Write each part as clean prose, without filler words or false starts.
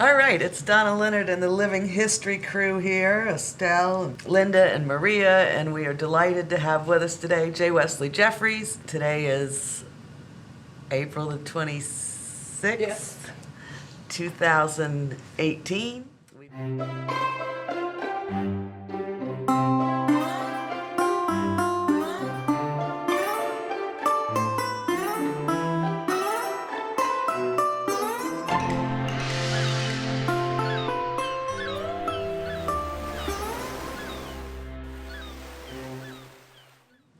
All right, it's Donna, Leonard, and the Living History crew here, Estelle, Linda, and Maria, and we are delighted to have with us today J. Wesley Jeffries. Today is April the 26th, Yes. 2018.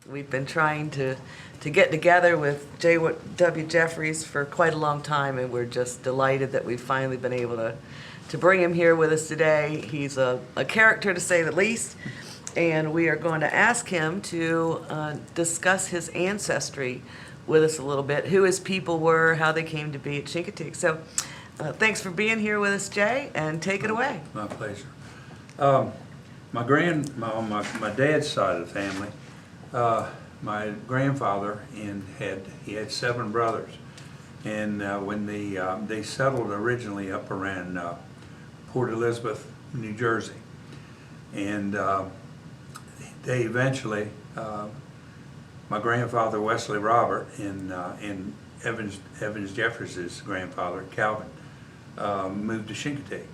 We've been trying to get together with J.W. Jeffries for quite a long time, and we're just delighted that we've finally been able to bring him here with us today. He's a character, to say the least, and we are going to ask him to discuss his ancestry with us a little bit, who his people were, how they came to be at Chincoteague. So thanks for being here with us, Jay, and take it away. My pleasure. My dad's side of the family, my grandfather he had 7 brothers, and when they settled originally up around Port Elizabeth, New Jersey, and they eventually, my grandfather Wesley Robert and Evans Jeffries' grandfather Calvin moved to Chincoteague,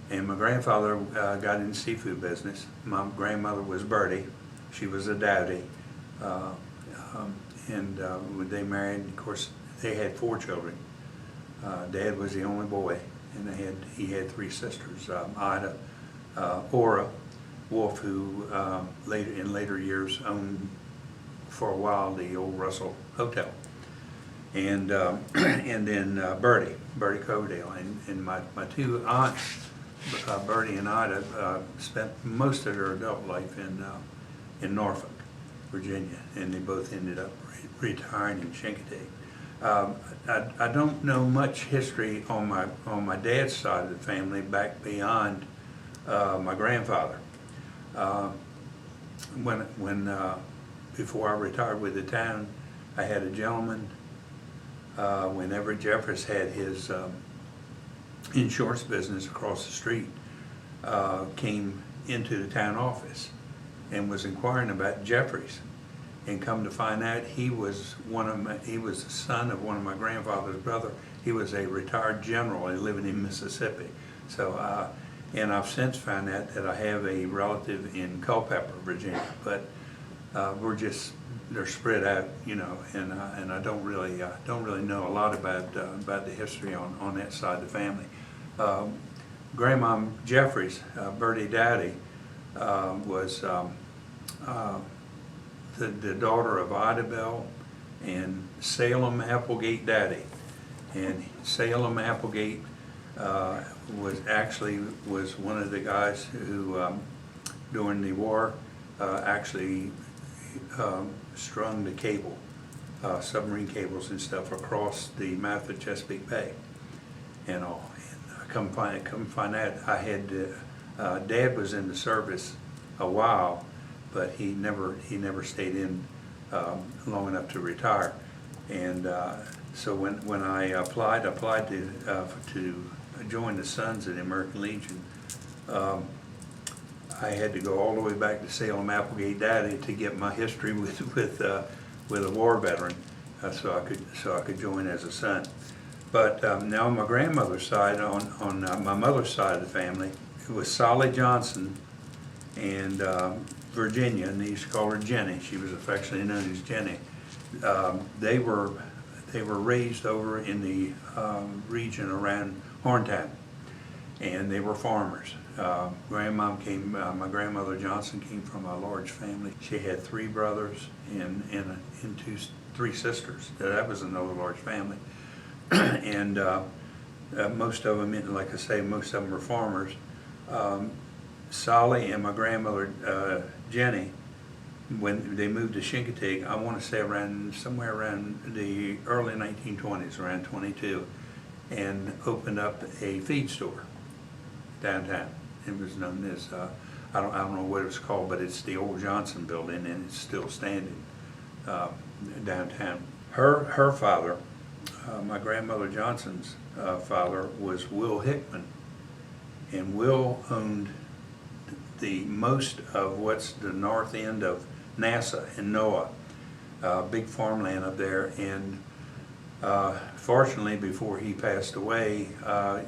and my grandfather got in the seafood business. My grandmother was Bertie. She was a dowdy, and when they married, of course, they had 4 children. Dad was the only boy, and he had 3 sisters: Ida, Ora, Wolf, who in later years owned for a while the old Russell Hotel, and then Bertie Coverdale, and my 2 aunts, Bertie and Ida, spent most of their adult life in Norfolk, Virginia, and they both ended up retiring in Chincoteague. I don't know much history on my dad's side of the family back beyond my grandfather. Before I retired with the town, I had a gentleman, when Everett Jeffries had his insurance business across the street, came into the town office and was inquiring about Jeffries, and come to find out he was the son of one of my grandfather's brother. He was a retired general living in Mississippi. So, and I've since found out that I have a relative in Culpeper, Virginia, but they're spread out, and I don't really know a lot about the history on that side of the family. Grandma Jeffries, Bertie Dowdy, was the daughter of Ida Bell and Salem Applegate Dowdy, and Salem Applegate was one of the guys who during the war actually strung the cable, submarine cables and stuff, across the mouth of Chesapeake Bay and all. And come find out, I had Dad was in the service a while, but he never stayed in long enough to retire. And so when I applied to join the Sons of the American Legion, I had to go all the way back to Salem Applegate Dowdy to get my history with a war veteran, so I could join as a son. But now on my grandmother's side, on my mother's side of the family, it was Solly Johnson and Virginia, and they used to call her Jenny. She was affectionately known as Jenny. They were raised over in the region around Horntown, and they were farmers. My grandmother Johnson came from a large family. She had 3 brothers and 3 sisters. That was another large family. And most of them, like I say, most of them were farmers. Solly and my grandmother Jenny, when they moved to Chincoteague, I want to say somewhere around the early 1920s, around 22, and opened up a feed store downtown. It was known as, I don't know what it was called, but it's the old Johnson building, and it's still standing downtown. Her father, my grandmother Johnson's father, was Will Hickman, And Will owned the most of what's the north end of NASA and NOAA, big farmland up there. And fortunately, before he passed away, I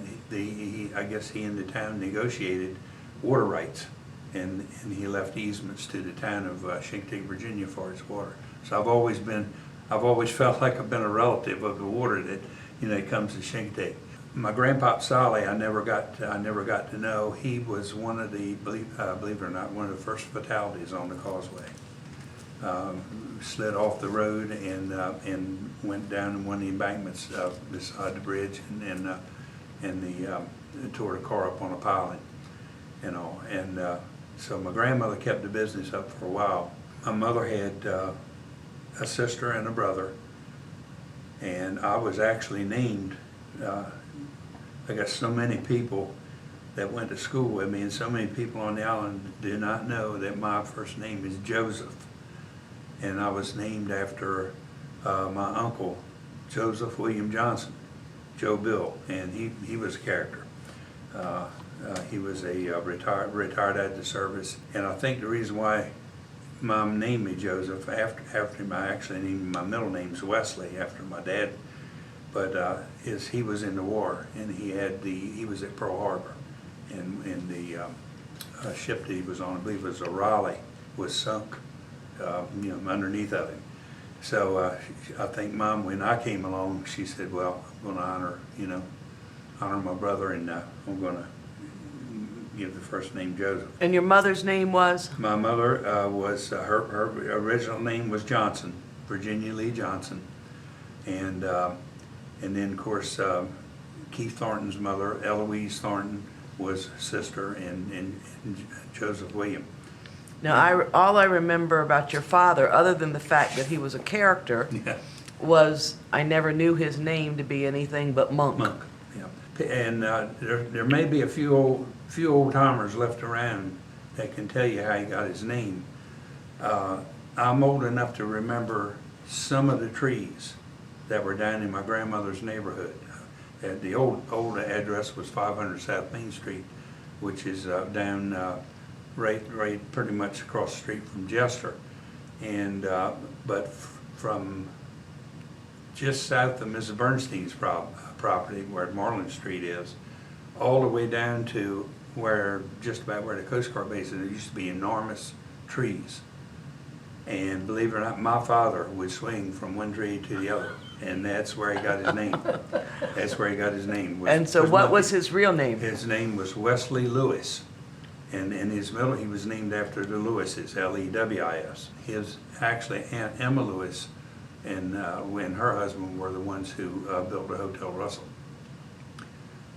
guess he and the town negotiated water rights, and he left easements to the town of Chincoteague, Virginia, for its water. So I've always felt like I've been a relative of the water that, you know, it comes to Chincoteague. My grandpa Sally, I never got to know. He was one of the, believe it or not, one of the first fatalities on the causeway. Slid off the road and went down one of the embankments beside the bridge, and tore the car up on a piling, you know. And so my grandmother kept the business up for a while. My mother had a sister and a brother, and I was actually named. I got so many people that went to school with me, and so many people on the island do not know that my first name is Joseph. And I was named after my uncle, Joseph William Johnson, Joe Bill, and he was a character. He was a retired out of the service, and I think the reason why Mom named me Joseph after my actually named my middle name's Wesley after my dad, but is he was in the war, and he was at Pearl Harbor, and the ship that he was on, I believe it was a Raleigh, was sunk, you know, underneath of him. So I think Mom, when I came along, she said, "Well, I'm going to honor my brother, and I'm going to give the first name Joseph." And your mother's name was? My mother was her original name was Johnson, Virginia Lee Johnson, and then of course Keith Thornton's mother, Eloise Thornton, was sister, and Joseph William. Now, all I remember about your father, other than the fact that he was a character, Yeah. was I never knew his name to be anything but Monk. Monk, yeah. And there may be a few old timers left around that can tell you how he got his name. I'm old enough to remember some of the trees that were down in my grandmother's neighborhood. The old address was 500 South Main Street, which is down right pretty much across the street from Jester, and but from just south of Mrs. Bernstein's property, where Marlin Street is, all the way down to just about where the Coast Guard base is, there used to be enormous trees. And believe it or not, my father would swing from one tree to the other, and that's where he got his name. That's where he got his name. And so what was his real name? His name was Wesley Lewis. And in his middle, he was named after the Lewises, Lewis. His actually Aunt Emma Lewis and when her husband were the ones who built the Hotel Russell.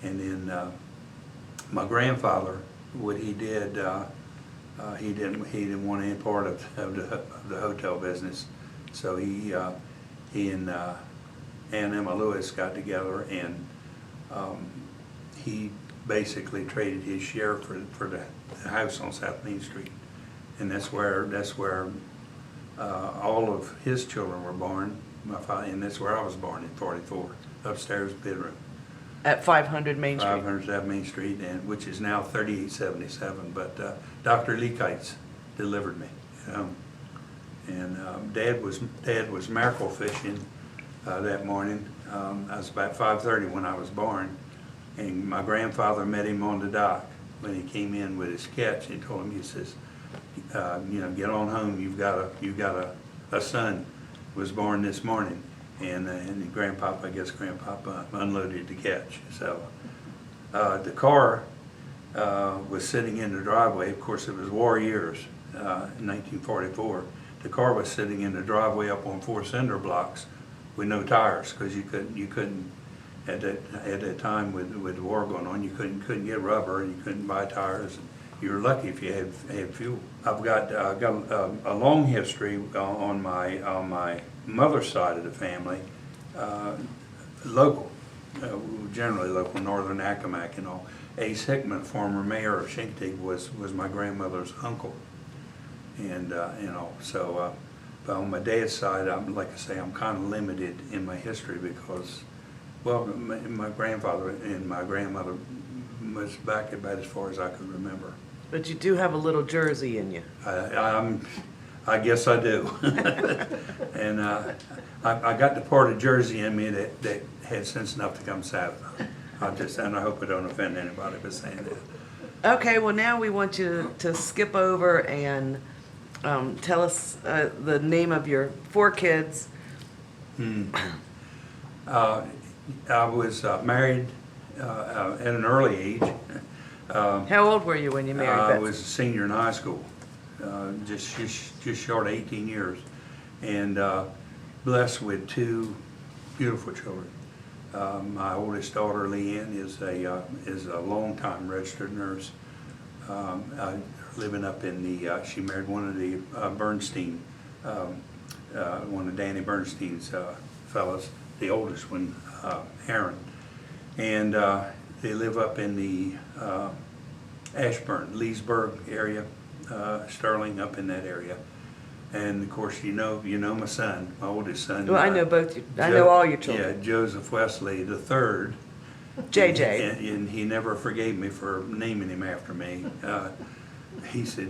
And then my grandfather, what he did, he didn't want any part of the hotel business, so he and Aunt Emma Lewis got together, and he basically traded his share for the house on South Main Street, and that's where all of his children were born. My father, and that's where I was born in '44, upstairs bedroom. At 500 Main Street. 500 South Main Street, and which is now 3877. But Dr. Leakites delivered me, and Dad was mackerel fishing that morning. I was about 5:30 when I was born. And my grandfather met him on the dock when he came in with his catch. He told him, he says, get on home. You've got a son was born this morning, and I guess Grandpapa unloaded the catch. So the car was sitting in the driveway. Of course, it was war years, in 1944. The car was sitting in the driveway up on 4 cinder blocks with no tires, because you couldn't. At that time with the war going on, you couldn't get rubber, and you couldn't buy tires. You were lucky if you had fuel. I've got a long history on my mother's side of the family, local, generally local, northern Accomack and all. Ace Hickman, former mayor of Chincoteague, was my grandmother's uncle, and so. But on my dad's side, like I say, I'm kind of limited in my history because. Well, my grandfather and my grandmother was back about as far as I could remember. But you do have a little Jersey in you. I guess I do. And I got the part of Jersey in me that had sense enough to come south. And I hope I don't offend anybody by saying that. Okay, well now we want you to skip over and tell us the name of your 4 kids. I was married at an early age. How old were you when you married I Betsy? was a senior in high school, just short of 18 years, and blessed with 2 beautiful children. My oldest daughter, Leanne, is a long-time registered nurse, living up in the. She married one of the Bernstein, one of Danny Bernstein's fellows, the oldest one, Aaron, and they live up in the Ashburn, Leesburg area, Sterling, up in that area. And of course, you know my son, my oldest son. Well, I know both. I know all your children. Yeah, Joseph Wesley the third. JJ. And he never forgave me for naming him after me. He said,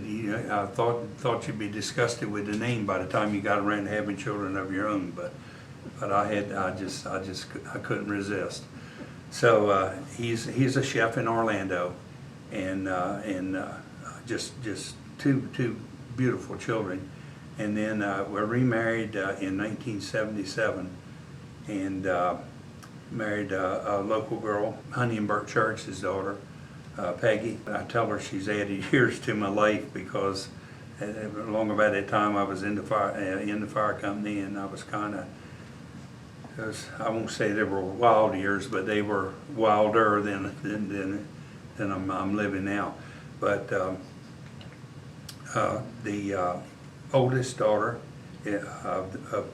I thought you'd be disgusted with the name by the time you got around to having children of your own, but I couldn't resist. So he's a chef in Orlando, and just 2 beautiful children. And then we're remarried in 1977, and married a local girl, Honey and Bert Church's daughter, Peggy. I tell her she's added years to my life because along about that time I was in the fire company, and I was kind of, I won't say they were wild years, but they were wilder than I'm living now. But the oldest daughter of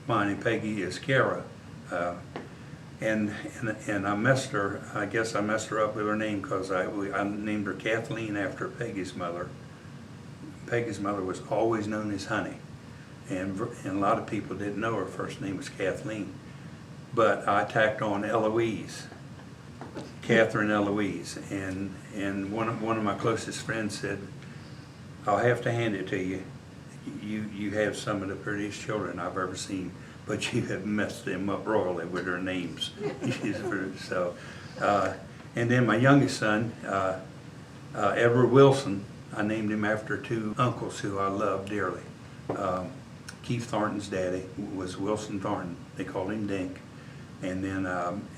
mine and Peggy is Kara, and I messed her. I guess I messed her up with her name because I named her Kathleen after Peggy's mother. Peggy's mother was always known as Honey, and a lot of people didn't know her first name was Kathleen, but I tacked on Eloise, Catherine Eloise, and one of my closest friends said, "I'll have to hand it to you. You have some of the prettiest children I've ever seen, but you have messed them up royally with their names." So, and then my youngest son, Edward Wilson, I named him after 2 uncles who I love dearly. Keith Thornton's daddy was Wilson Thornton. They called him Dink. And then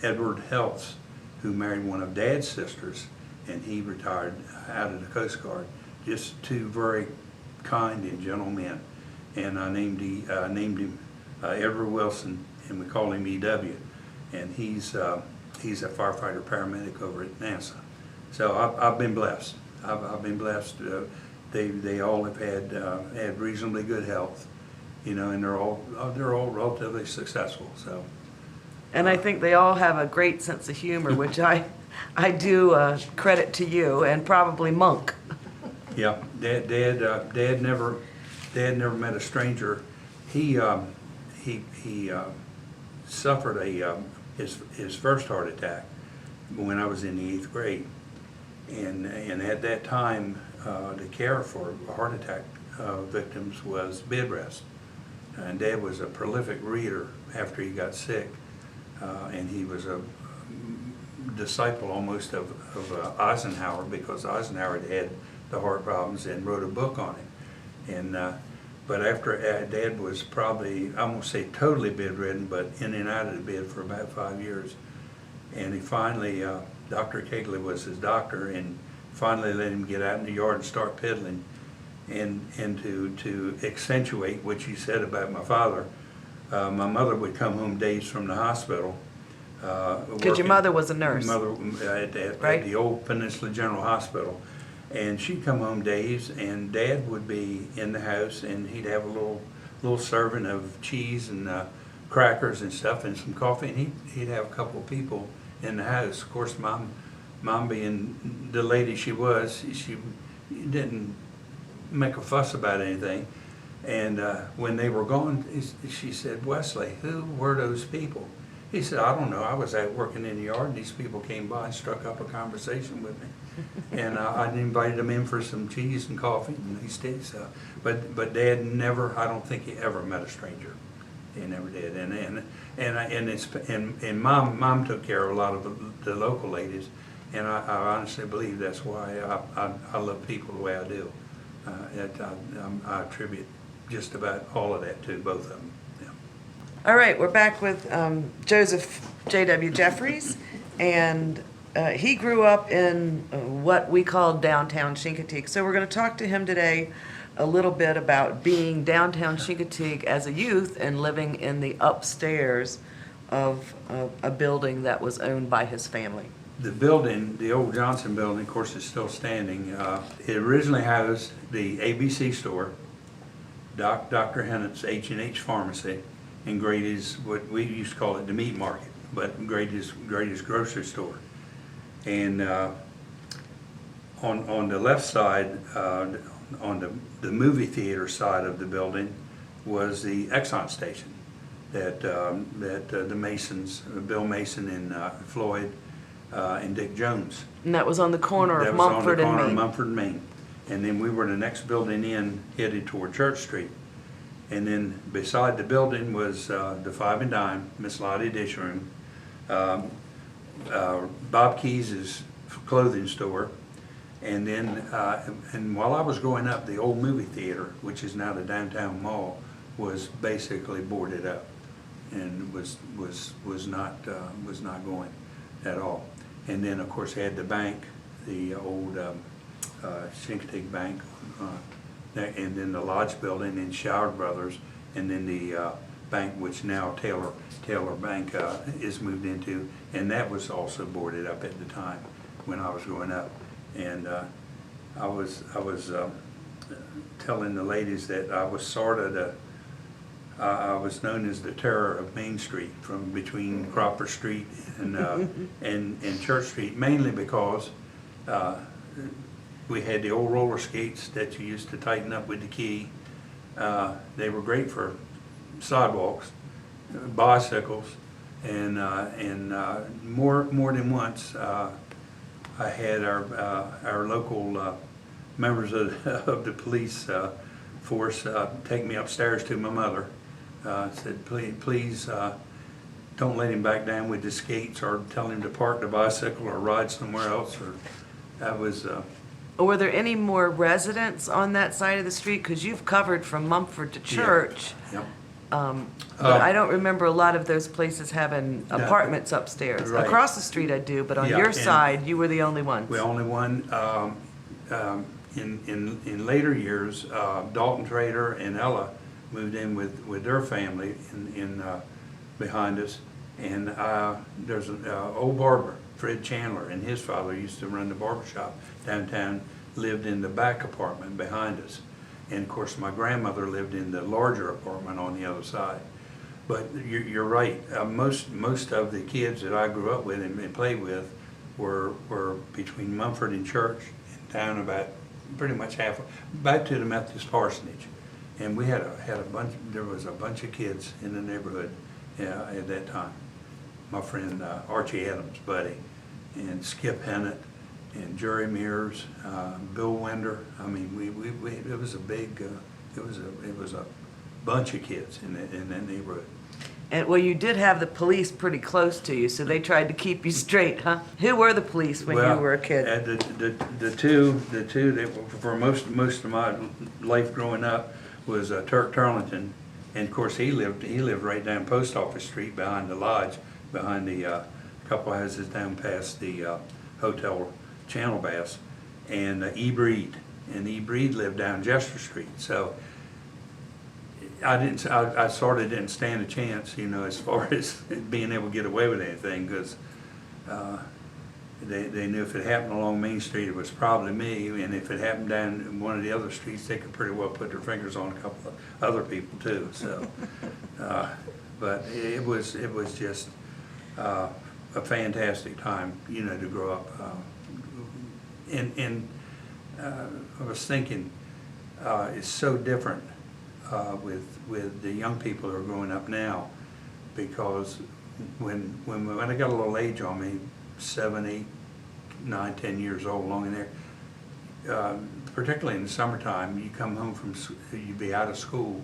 Edward Helps, who married one of Dad's sisters, and he retired out of the Coast Guard. Just 2 very kind and gentle men, and I named him Edward Wilson, and we call him EW, and he's a firefighter paramedic over at NASA. So I've been blessed. I've been blessed. They all have had reasonably good health, and they're all relatively successful. So. And I think they all have a great sense of humor, which I do credit to you and probably Monk. Yeah, Dad never met a stranger. He suffered his first heart attack when I was in the 8th grade, and at that time the care for heart attack victims was bed rest. And Dad was a prolific reader after he got sick, and he was a disciple almost of Eisenhower, because Eisenhower had the heart problems and wrote a book on it. And but after Dad was probably, I won't say totally bedridden, but in and out of the bed for about 5 years, and he finally, Dr. Kegley was his doctor, and finally let him get out in the yard and start pedaling. And to accentuate what you said about my father, my mother would come home days from the hospital. Because your mother was a nurse. Mother at the old Peninsula General Hospital. And she'd come home days, and Dad would be in the house, and he'd have a little serving of cheese and crackers and stuff and some coffee, and he'd have a couple of people in the house. Of course, Mom being the lady she was, she didn't make a fuss about anything. And when they were gone, she said, "Wesley, who were those people?" He said, I don't know, I was out working in the yard, and these people came by and struck up a conversation with me. And I invited them in for some cheese and coffee, and he stayed. So, but Dad never, I don't think he ever met a stranger. He never did. And Mom took care of a lot of the local ladies, and I honestly believe that's why I love people the way I do. I attribute just about all of that to both of them. Yeah. All right, we're back with Joseph J.W. Jeffries, and he grew up in what we call downtown Chincoteague. So we're going to talk to him today a little bit about being downtown Chincoteague as a youth and living in the upstairs of a building that was owned by his family. The building, the old Johnson building, of course, is still standing. It originally housed the ABC store, Dr. Hennett's H&H Pharmacy, and Grady's, what we used to call it, the meat market, but Grady's grocery store. And on the left side, on the movie theater side of the building, was the Exxon station that the Masons, Bill Mason and Floyd and Dick Jones. And that was on the corner of Mumford and Main. Mumford and Main. And then we were the next building in, headed toward Church Street. And then beside the building was the Five and Dime, Miss Lottie Dish Room, Bob Keyes' clothing store. And then, and while I was growing up, the old movie theater, which is now the downtown mall, was basically boarded up, and was not going at all. And then, of course, they had the bank, the old Chincoteague Bank, and then the Lodge Building and Shower Brothers, and then the bank, which now Taylor Bank is moved into, and that was also boarded up at the time when I was growing up. And I was telling the ladies that I was sort of I was known as the terror of Main Street, from between Cropper Street and and Church Street, mainly because we had the old roller skates that you used to tighten up with the key. They were great for sidewalks, bicycles, and more than once. I had our local members of the police force take me upstairs to my mother. Said, please don't let him back down with the skates, or tell him to park the bicycle or ride somewhere else. Or that was. Were there any more residents on that side of the street? Because you've covered from Mumford to Church. Yeah. But I don't remember a lot of those places having apartments upstairs. Right. Across the street I do, but on Yeah, your and side, you were the only ones. We only one. In later years, Dalton Trader and Ella moved in with their family in behind us, and there's an old barber, Fred Chandler, and his father used to run the barber shop downtown, lived in the back apartment behind us. And of course, my grandmother lived in the larger apartment on the other side. But you're right. Most of the kids that I grew up with and played with were between Mumford and Church, and down about pretty much halfway back to the Methodist parsonage. And we had a bunch. There was a bunch of kids in the neighborhood at that time. My friend Archie Adams' buddy, and Skip Hennett, and Jerry Mears, Bill Winder. I mean, we it was a big, it was a bunch of kids in that neighborhood. And well, you did have the police pretty close to you, so they tried to keep you straight, huh? Who were the police when you were a kid? The two that for most of my life growing up was Turk Turlington, and of course he lived right down Post Office Street behind the lodge, behind the couple houses down past the Hotel Channel Bass, and E. Breed, and E. Breed lived down Jester Street. So I sort of didn't stand a chance, as far as being able to get away with anything, because they knew if it happened along Main Street, it was probably me, and if it happened down one of the other streets, they could pretty well put their fingers on a couple of other people too. So, but it was just a fantastic time, to grow up. And I was thinking, it's so different with the young people who are growing up now, because when I got a little age on me, 7, 8, 9, 10 years old, along in there, particularly in the summertime, you come home you'd be out of school,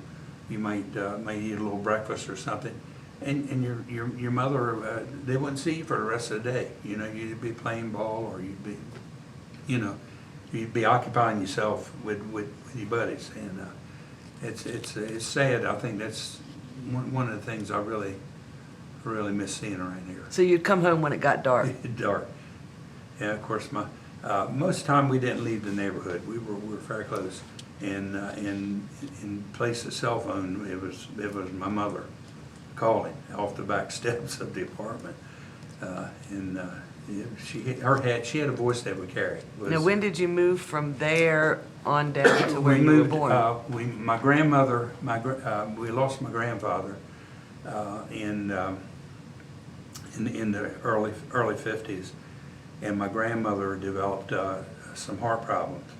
you might eat a little breakfast or something, and your mother, they wouldn't see you for the rest of the day. You know, you'd be playing ball, or you'd be occupying yourself with your buddies, and it's sad. I think that's one of the things I really miss seeing around here. So you'd come home when it got dark? Dark. Yeah, of course, most of the time we didn't leave the neighborhood. We were very close. And in place of cell phone, it was my mother calling off the back steps of the apartment. She had a voice that would carry. Now, when did you move from there on down to where you were born? My grandmother, we lost my grandfather in the early 50s, and my grandmother developed some heart problems,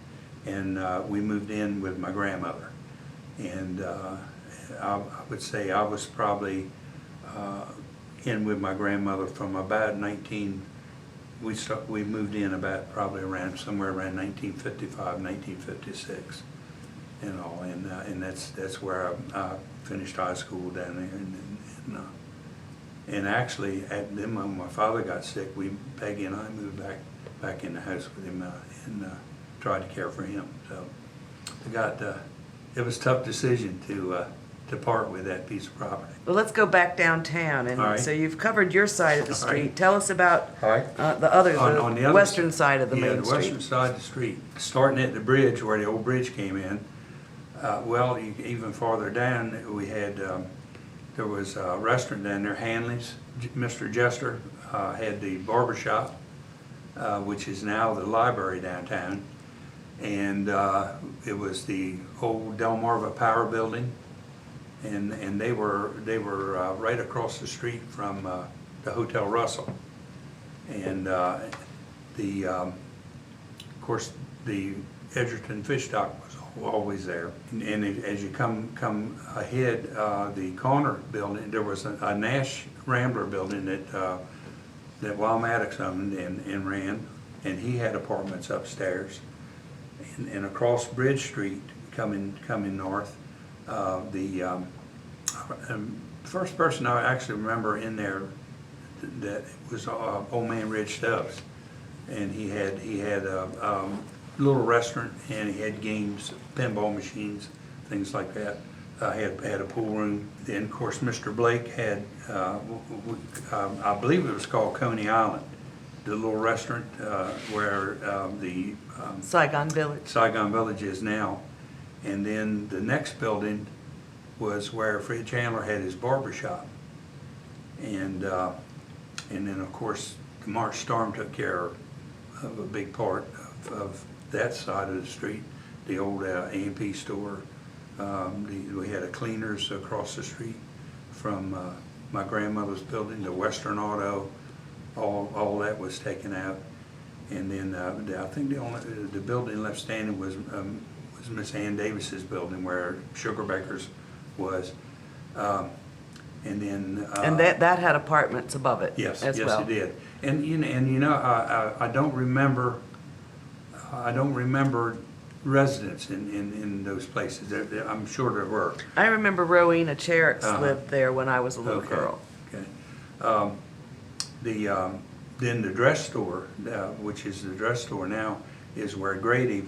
and we moved in with my grandmother, and I would say I was probably in with my grandmother from about we moved in about probably somewhere around 1955, 1956, and all, and that's where I finished high school down there, and actually then when my father got sick, Peggy and I moved back in the house with him and tried to care for him. So it was a tough decision to part with that piece of property. Well, let's go back downtown, and right. So you've covered your side of the street. Right. Tell us about All right. the western side of the main the street. western side of the street, starting at the bridge where the old bridge came in. Even farther down, we had there was a restaurant down there, Hanley's. Mr. Jester had the barber shop, which is now the library downtown, and it was the old Delmarva Power Building. And they were right across the street from the Hotel Russell, and of course the Edgerton Fish Dock was always there. And as you come ahead, the corner building, there was a Nash Rambler building that Wild Maddox owned and ran, and he had apartments upstairs. And across Bridge Street, coming north. The first person I actually remember in there that was old man Ridge Stubbs, and he had a little restaurant, and he had games, pinball machines, things like that. Had a pool room. Then of course Mr. Blake had I believe it was called Coney Island, the little restaurant where the Saigon Village is now. And then the next building was where Fred Chandler had his barber shop. And then of course the March Storm took care of a big part of that side of the street, the old A&P store. We had a cleaners across the street from my grandmother's building, the Western Auto, all that was taken out. And then I think the building left standing was Miss Ann Davis's building where Sugar Baker's was, and then and that had apartments above it. Yes, as yes, well. it did. And I don't remember residents in those places. I'm sure there were. I remember Rowena Cherrick's lived there when I was a little girl. Okay. Then the dress store, which is the dress store now, is where Grady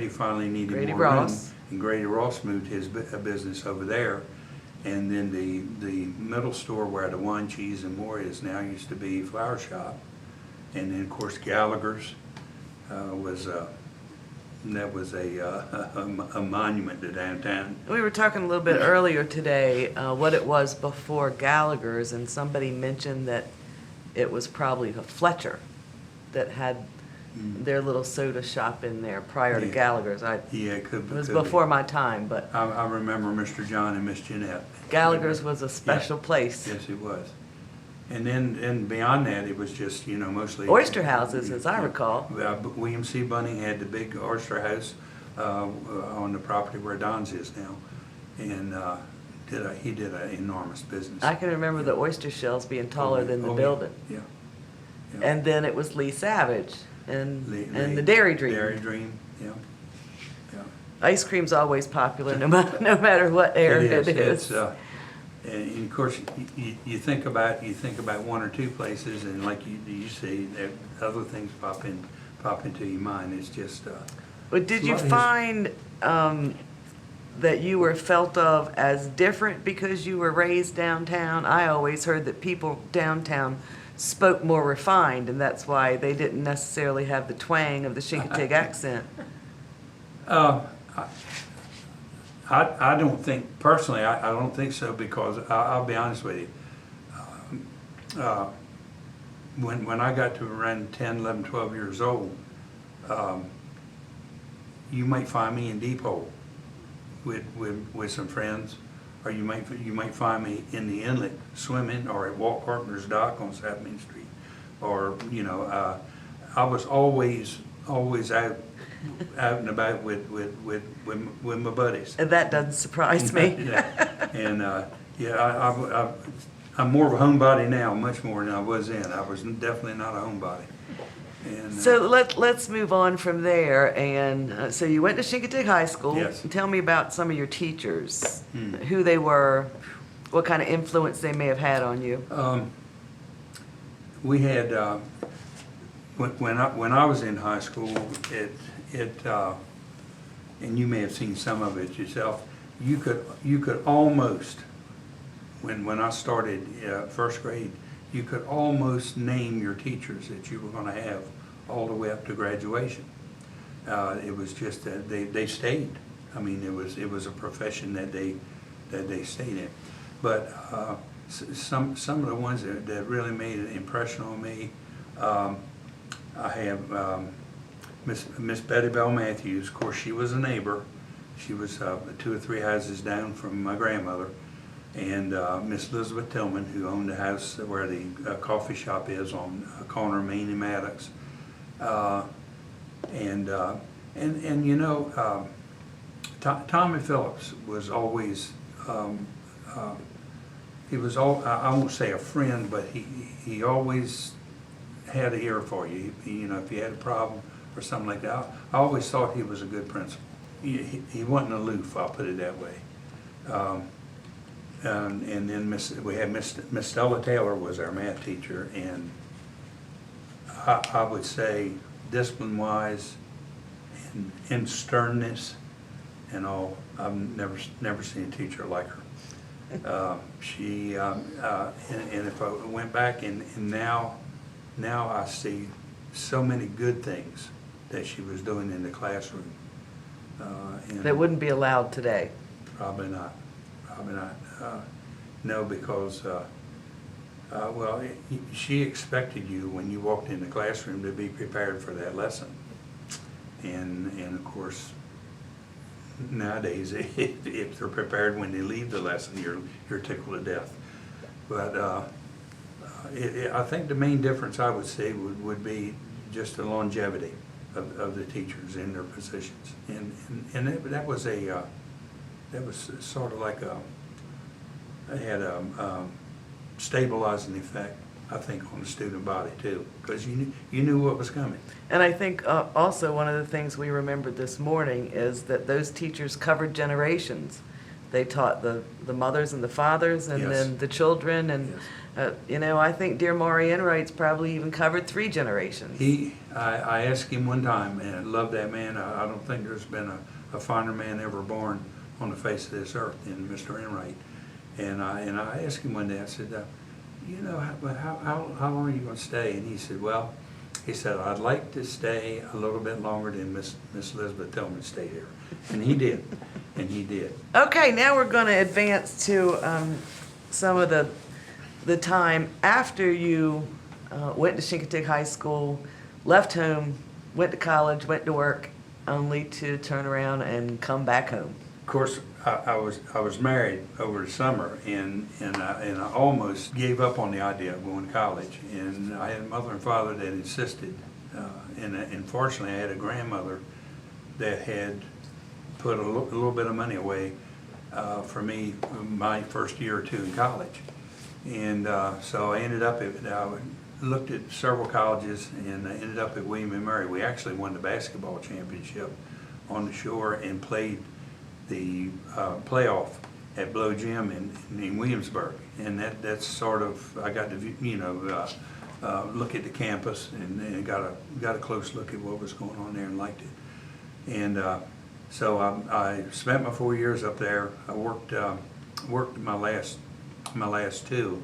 finally needed Grady more Ross. room, and Grady Ross moved his business over there. And then the middle store where the wine, cheese, and more is now used to be Flower Shop. And then of course Gallagher's was a monument to downtown. We were talking a little bit earlier today what it was before Gallagher's, and somebody mentioned that it was probably a Fletcher that had their little soda shop in there prior to Gallagher's. It was before my time, but I remember Mr. John and Miss Jeanette. Gallagher's was a special place. Yes, it was. And then beyond that, it was just, mostly Oyster houses, as I recall. William C. Bunning had the big oyster house on the property where Don's is now. And he did an enormous business. I can remember the oyster shells being taller than the building. Yeah. And then it was Lee Savage and the Dairy Dairy Dream. Dream, yeah. Ice cream's always popular, no matter what area it is. And of course, you think about one or two places, and like you say, other things pop into your mind. It's just. But did you find that you were felt of as different because you were raised downtown? I always heard that people downtown spoke more refined, and that's why they didn't necessarily have the twang of the Chincoteague accent. I don't think, personally, I don't think so, because I'll be honest with you. When I got to around 10, 11, 12 years old, you might find me in Depot with some friends, or you might find me in the inlet swimming, or at Walt Carpenter's dock on South Main Street, or I was always out and about with my buddies. And that doesn't surprise me. And I'm more of a homebody now, much more than I was then. I was definitely not a homebody. And, so let's move on from there. And so you went to Chincoteague High School. Yes. Tell me about some of your teachers, who they were, what kind of influence they may have had on you. We had when I was in high school, and you may have seen some of it yourself. You could almost, when I started first grade, you could almost name your teachers that you were going to have all the way up to graduation. It was just that they stayed. I mean, it was a profession that they stayed in. But some of the ones that really made an impression on me, I have Miss Betty Bell Matthews. Of course, she was a neighbor. She was 2 or 3 houses down from my grandmother. And Miss Elizabeth Tillman, who owned the house where the coffee shop is on corner of Main and Maddox. Tommy Phillips was always, he was I won't say a friend, but he always had an ear for you. If you had a problem or something like that, I always thought he was a good principal. He wasn't aloof, I'll put it that way. And then we had Miss Stella Taylor was our math teacher, and I would say discipline-wise and sternness and all, I've never seen a teacher like her. She and if I went back and now I see so many good things that she was doing in the classroom. That wouldn't be allowed today. Probably not. No, because, she expected you when you walked in the classroom to be prepared for that lesson. And of course, nowadays, if they're prepared when they leave the lesson, you're tickled to death. But I think the main difference I would say would be just the longevity of the teachers in their positions. And that was sort of like it had a stabilizing effect, I think, on the student body too, because you knew what was coming. And I think also one of the things we remembered this morning is that those teachers covered generations. They taught the mothers and the fathers, and Yes. then the children, and Yes. I think dear Maury Enright's probably even covered 3 generations. I asked him one time, and I love that man. I don't think there's been a finer man ever born on the face of this earth than Mr. Enright. And I asked him one day, I said, how long are you going to stay? And he said, I'd like to stay a little bit longer than Miss Elizabeth Tillman stayed here. And he did. Okay, now we're going to advance to some of the time after you went to Chincoteague High School, left home, went to college, went to work, only to turn around and come back home. Of course, I was married over the summer, and I almost gave up on the idea of going to college. And I had a mother and father that insisted, and fortunately I had a grandmother that had put a little bit of money away for me my first year or two in college. And so I ended up I looked at several colleges, and I ended up at William & Mary. We actually won the basketball championship on the shore and played the playoff at Blow Gym in Williamsburg. And that's sort of, I got to, look at the campus and got a close look at what was going on there and liked it. And so I spent my 4 years up there. I worked my last two.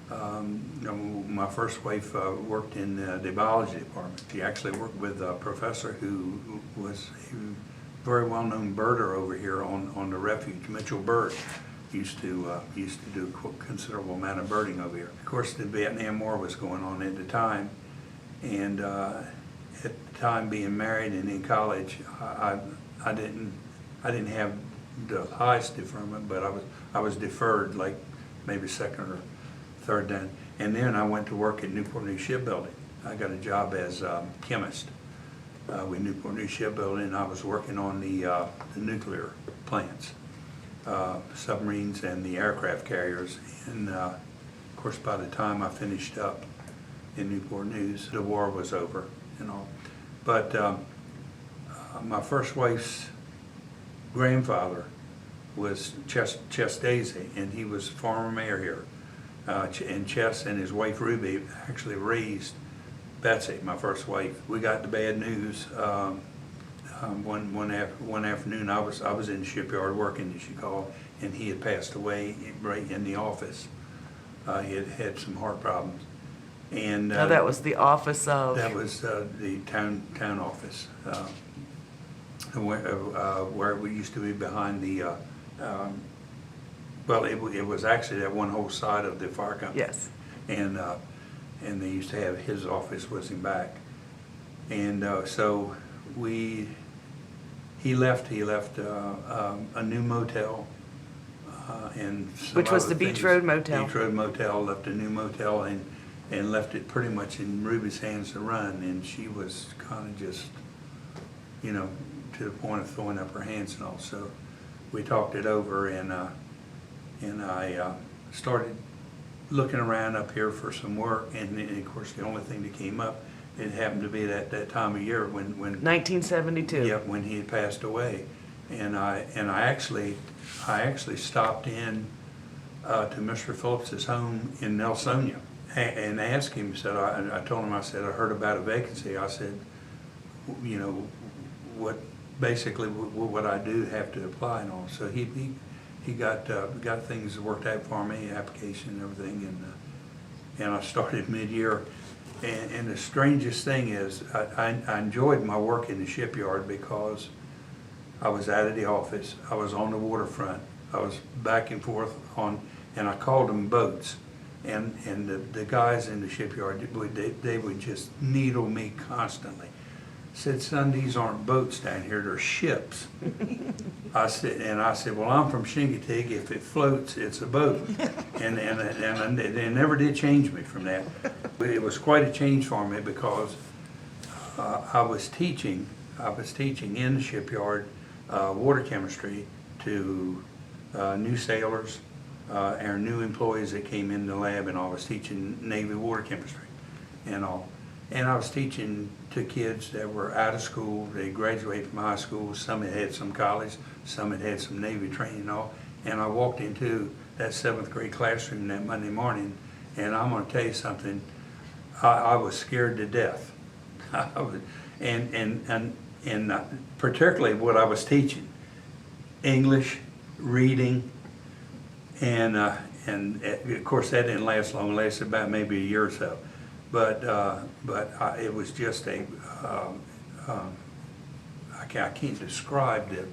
My first wife worked in the biology department. She actually worked with a professor who was a very well-known birder over here on the refuge. Mitchell Bird used to do a considerable amount of birding over here. Of course, the Vietnam War was going on at the time, and at the time being married and in college, I didn't have the highest deferment, but I was deferred like maybe second or third down. And then I went to work at Newport News Shipbuilding. I got a job as a chemist with Newport News Shipbuilding, and I was working on the nuclear plants, submarines and the aircraft carriers. And of course, by the time I finished up in Newport News, the war was over and all. But my first wife's grandfather was Ches Daisy, and he was former mayor here. And Ches and his wife Ruby actually raised Betsy, my first wife. We got the bad news one afternoon. I was in the shipyard working, as she called, and he had passed away right in the office. He had had some heart problems. And Now that was the office of? That was the town office, where we used to be behind the. Well, it was actually that one whole side of the fire company. Yes. And they used to have, his office was in back. And so he left a new motel and some Which was other the Beach things. Road Motel. Beach Road Motel, left a new motel and left it pretty much in Ruby's hands to run. And she was kind of just, to the point of throwing up her hands and all. So we talked it over, and I started looking around up here for some work, and of course the only thing that came up, it happened to be that time of year when 1972. Yep, when he had passed away, and I actually stopped in to Mr. Phillips's home in Nelsonia and asked him. Said I told him, I said, I heard about a vacancy. I said, what would I do, have to apply and all. So he got things worked out for me, application and everything, and I started mid-year. And the strangest thing is, I enjoyed my work in the shipyard because I was out of the office, I was on the waterfront, I was back and forth and I called them boats. And the guys in the shipyard, they would just needle me constantly. Said, son, these aren't boats down here, they're ships. I said, well, I'm from Chincoteague. If it floats, it's a boat. And they never did change me from that. But it was quite a change for me because I was teaching in the shipyard water chemistry to new sailors, our new employees that came in the lab, and I was teaching Navy water chemistry and all. And I was teaching to kids that were out of school. They graduated from high school. Some had had some college. Some had had some Navy training and all. And I walked into that 7th grade classroom that Monday morning, and I'm going to tell you something. I was scared to death. And particularly what I was teaching, English, reading, and of course that didn't last long. It lasted about maybe a year or so. But it was just I can't describe it.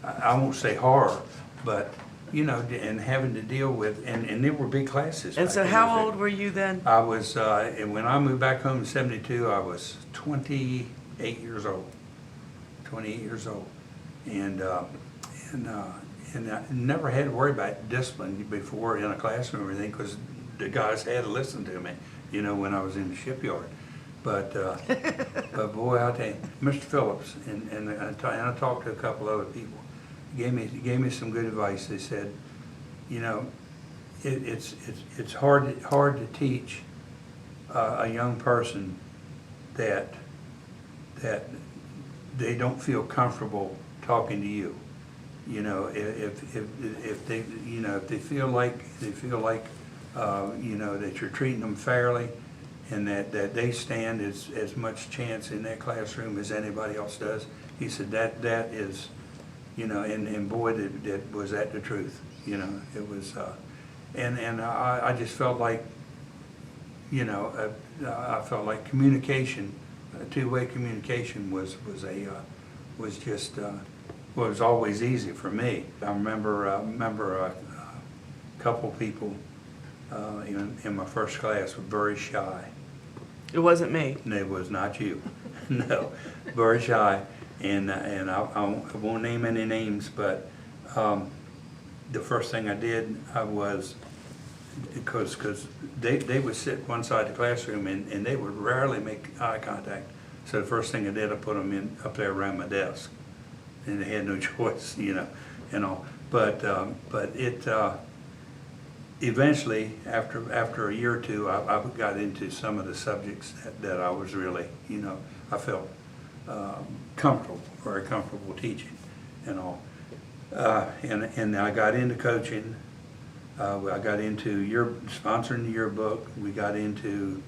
I won't say horror, but and having to deal with, and there were big classes. And so how old were you then? I was, and when I moved back home in '72, I was 28 years old. 28 years old, and I never had to worry about discipline before in a classroom or anything, because the guys had to listen to me. When I was in the shipyard. But boy, I'll tell you, Mr. Phillips, and I talked to a couple other people, gave me some good advice. They said, you know, it's hard to teach a young person that they don't feel comfortable talking to you. You know, if they, you know, if they feel like you know, that you're treating them fairly, and that they stand as much chance in that classroom as anybody else does. He said that is, you know, and boy, that was that the truth. You know, it was, and I just felt like, you know, I felt like communication, two-way communication was always easy for me. I remember a couple people in my first class were very shy. It wasn't me. And it was not you. No, very shy. And I won't name any names, but the first thing I did was, because they would sit one side of the classroom and they would rarely make eye contact. So the first thing I did, I put them up there around my desk, and they had no choice, you know, and all. But it eventually, after a year or two, I got into some of the subjects that I was really, you know, I felt very comfortable teaching and all. And I got into coaching. I got into sponsoring the yearbook. I got into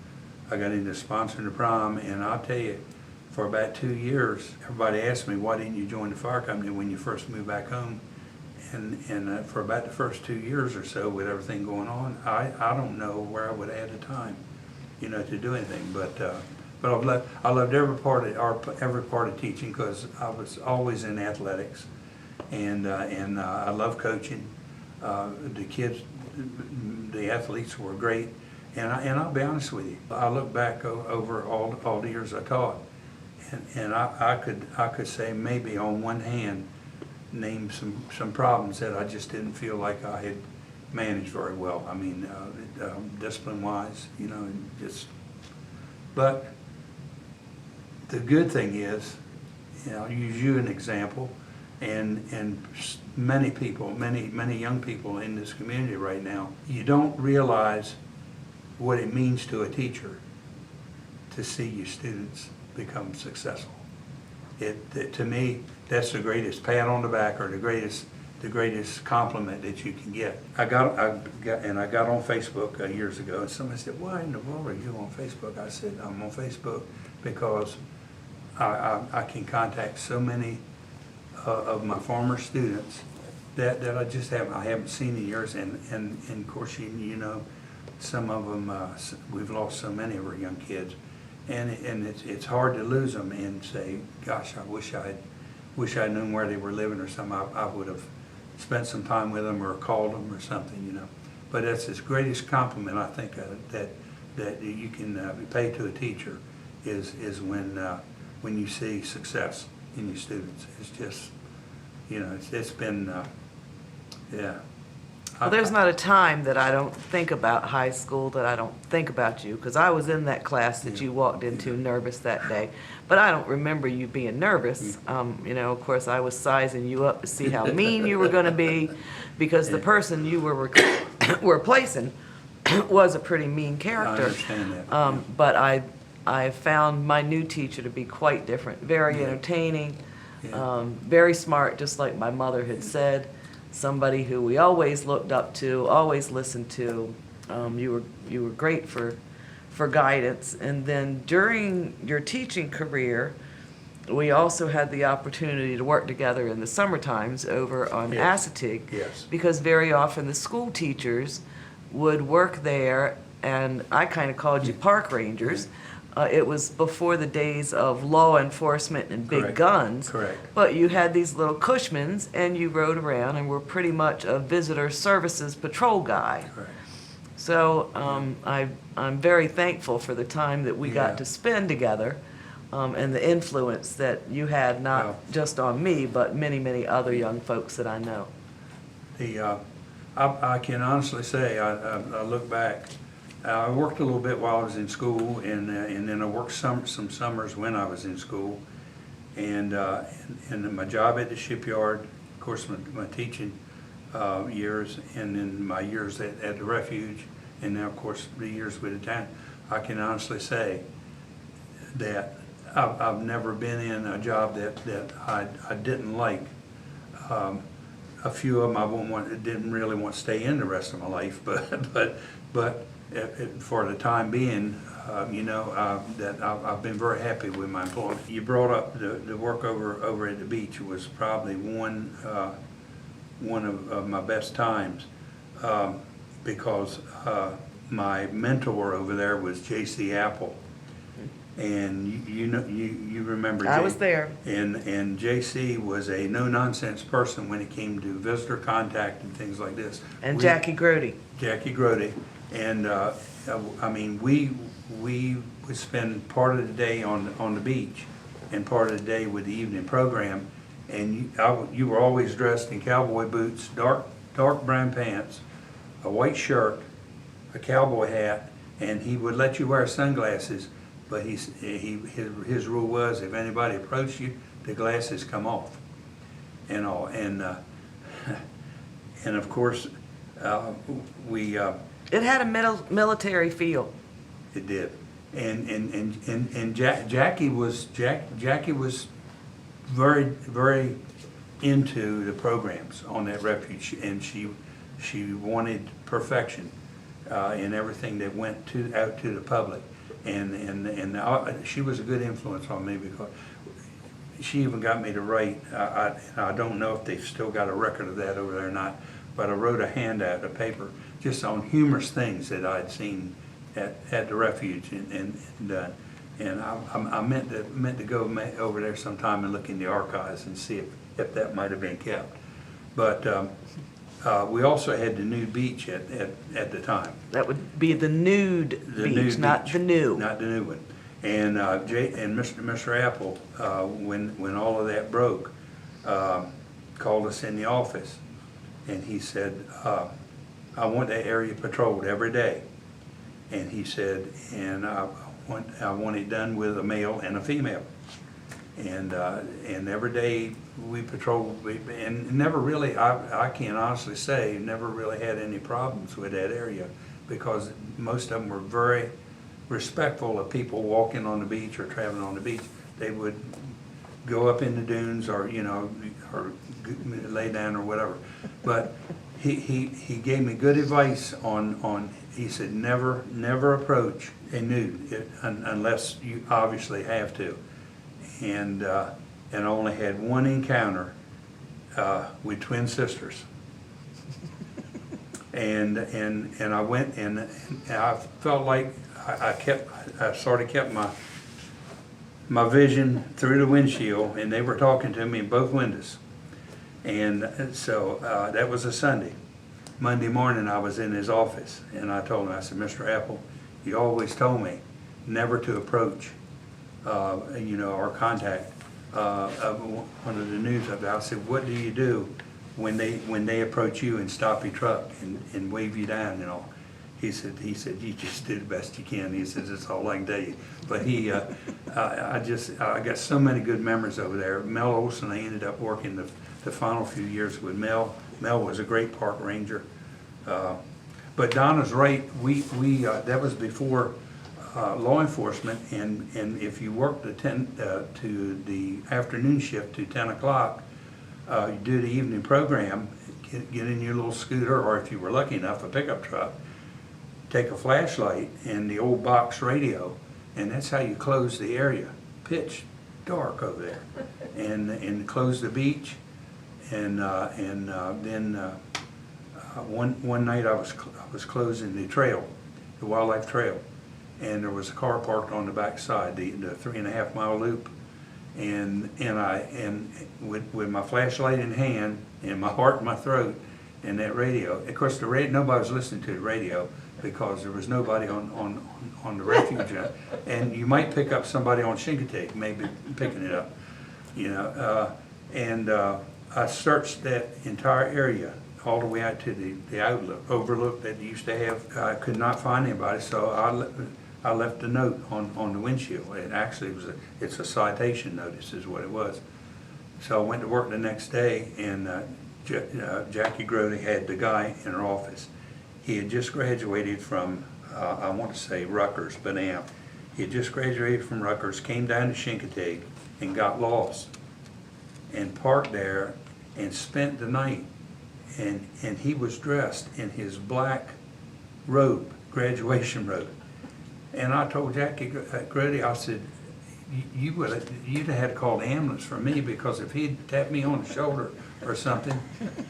sponsoring the prom, and I'll tell you, for about 2 years, everybody asked me, why didn't you join the fire company when you first moved back home? And for about the first 2 years or so, with everything going on, I don't know where I would have had the time, you know, to do anything. But I loved every part of teaching, because I was always in athletics, and I love coaching. The kids, the athletes were great, and I'll be honest with you, I look back over all the years I taught, and I could say maybe on one hand name some problems that I just didn't feel like I had managed very well. I mean, discipline-wise, you know, and just. But the good thing is, you know, I'll use you an example, and many people, many young people in this community right now, you don't realize what it means to a teacher to see your students become successful. To me, that's the greatest pat on the back, or the greatest compliment that you can get. I got on Facebook years ago, and somebody said, "Why in the world are you on Facebook?" I said, "I'm on Facebook because I can contact so many of my former students that I just haven't seen in years, and of course you know, some of them we've lost so many of our young kids, and it's hard to lose them and say, gosh, I wish I'd known where they were living or something. I would have spent some time with them or called them or something, you know. But that's the greatest compliment I think that you can pay to a teacher is when you see success in your students. It's just, you know, it's been, yeah. Well, there's not a time that I don't think about high school, that I don't think about you, because I was in that class that you walked into nervous that day. But I don't remember you being nervous. You know, of course, I was sizing you up to see how mean you were going to be, because the person you were replacing was a pretty mean character. I understand that. But I found my new teacher to be quite different, very entertaining, very smart, just like my mother had said. Somebody who we always looked up to, always listened to. You were great for guidance. And then during your teaching career, we also had the opportunity to work together in the summer times over on Assateague. Yes. Because very often the school teachers would work there, and I kind of called you park rangers. It was before the days of law enforcement and big guns. Correct. But you had these little Cushmans, and you rode around and were pretty much a visitor services patrol guy. Correct. So I'm very thankful for the time that we got to spend together, and the influence that you had, not just on me, but many, many other young folks that I know. I can honestly say, I look back, I worked a little bit while I was in school, and then I worked some summers when I was in school, and my job at the shipyard, of course, my teaching years, and then my years at the refuge, and now, of course, the years with the town, I can honestly say that I've never been in a job that I didn't like. A few of them didn't really want to stay in the rest of my life, but for the time being, that I've been very happy with my employment. You brought up the work over at the beach was probably one of my best times, because my mentor over there was J.C. Apple. And you remember I was there. And J.C. was a no-nonsense person when it came to visitor contact and things like this. And Jackie Grody. Jackie Grody. And, I mean, we would spend part of the day on the beach and part of the day with the evening program. And you were always dressed in cowboy boots, dark brown pants, a white shirt, a cowboy hat, and he would let you wear sunglasses. But his rule was, if anybody approached you, the glasses come off, and all. And of course, we. It had a military feel. It did, and Jackie was very into the programs on that refuge, and she wanted perfection in everything that went out to the public. And she was a good influence on me, because she even got me to write. I don't know if they've still got a record of that over there or not, but I wrote a handout, a paper, just on humorous things that I'd seen at the refuge, and I meant to go over there sometime and look in the archives and see if that might have been kept. But we also had the nude beach at the time. That would be the nude beach, not the new. Not the new one. And Mr. Apple, when all of that broke, called us in the office, and he said, I want that area patrolled every day. And he said, and I want it done with a male and a female. And every day we patrolled, and never really, I can honestly say, never really had any problems with that area, because most of them were very respectful of people walking on the beach or traveling on the beach. They would go up in the dunes, or or lay down or whatever. But he gave me good advice on he said, never approach a nude unless you obviously have to. And I only had one encounter with twin sisters, and I went and I felt like I sort of kept my vision through the windshield, and they were talking to me in both windows. And so that was a Sunday. Monday morning I was in his office, and I told him, I said, Mr. Apple, you always told me never to approach or contact one of the news of it. I said, what do you do when they approach you and stop your truck and wave you down and all? He said, you just do the best you can. He says, that's all I can tell you. But I got so many good memories over there. Mel Olson, I ended up working the final few years with Mel. Mel was a great park ranger. But Donna's right. We that was before law enforcement, and if you worked to the afternoon shift to 10 o'clock, you do the evening program, get in your little scooter, or if you were lucky enough, a pickup truck, take a flashlight and the old box radio, and that's how you close the area. Pitch dark over there, and close the beach, and then one night I was closing the trail, the wildlife trail, and there was a car parked on the back side, the 3.5 mile loop, and with my flashlight in hand and my heart in my throat and that radio. Of course, nobody was listening to the radio because there was nobody on the refuge, and you might pick up somebody on Chincoteague, maybe picking it up, and I searched that entire area all the way out to the overlook that used to have. I could not find anybody, so I left a note on the windshield. It actually it's a citation notice is what it was. So I went to work the next day, and Jackie Grody had the guy in her office. He had just graduated from, I want to say Rutgers, but now, he had just graduated from Rutgers, came down to Chincoteague, and got lost, and parked there, and spent the night. And he was dressed in his black robe, graduation robe. And I told Jackie Grody, I said, you'd have had to call the ambulance for me, because if he'd tapped me on the shoulder or something,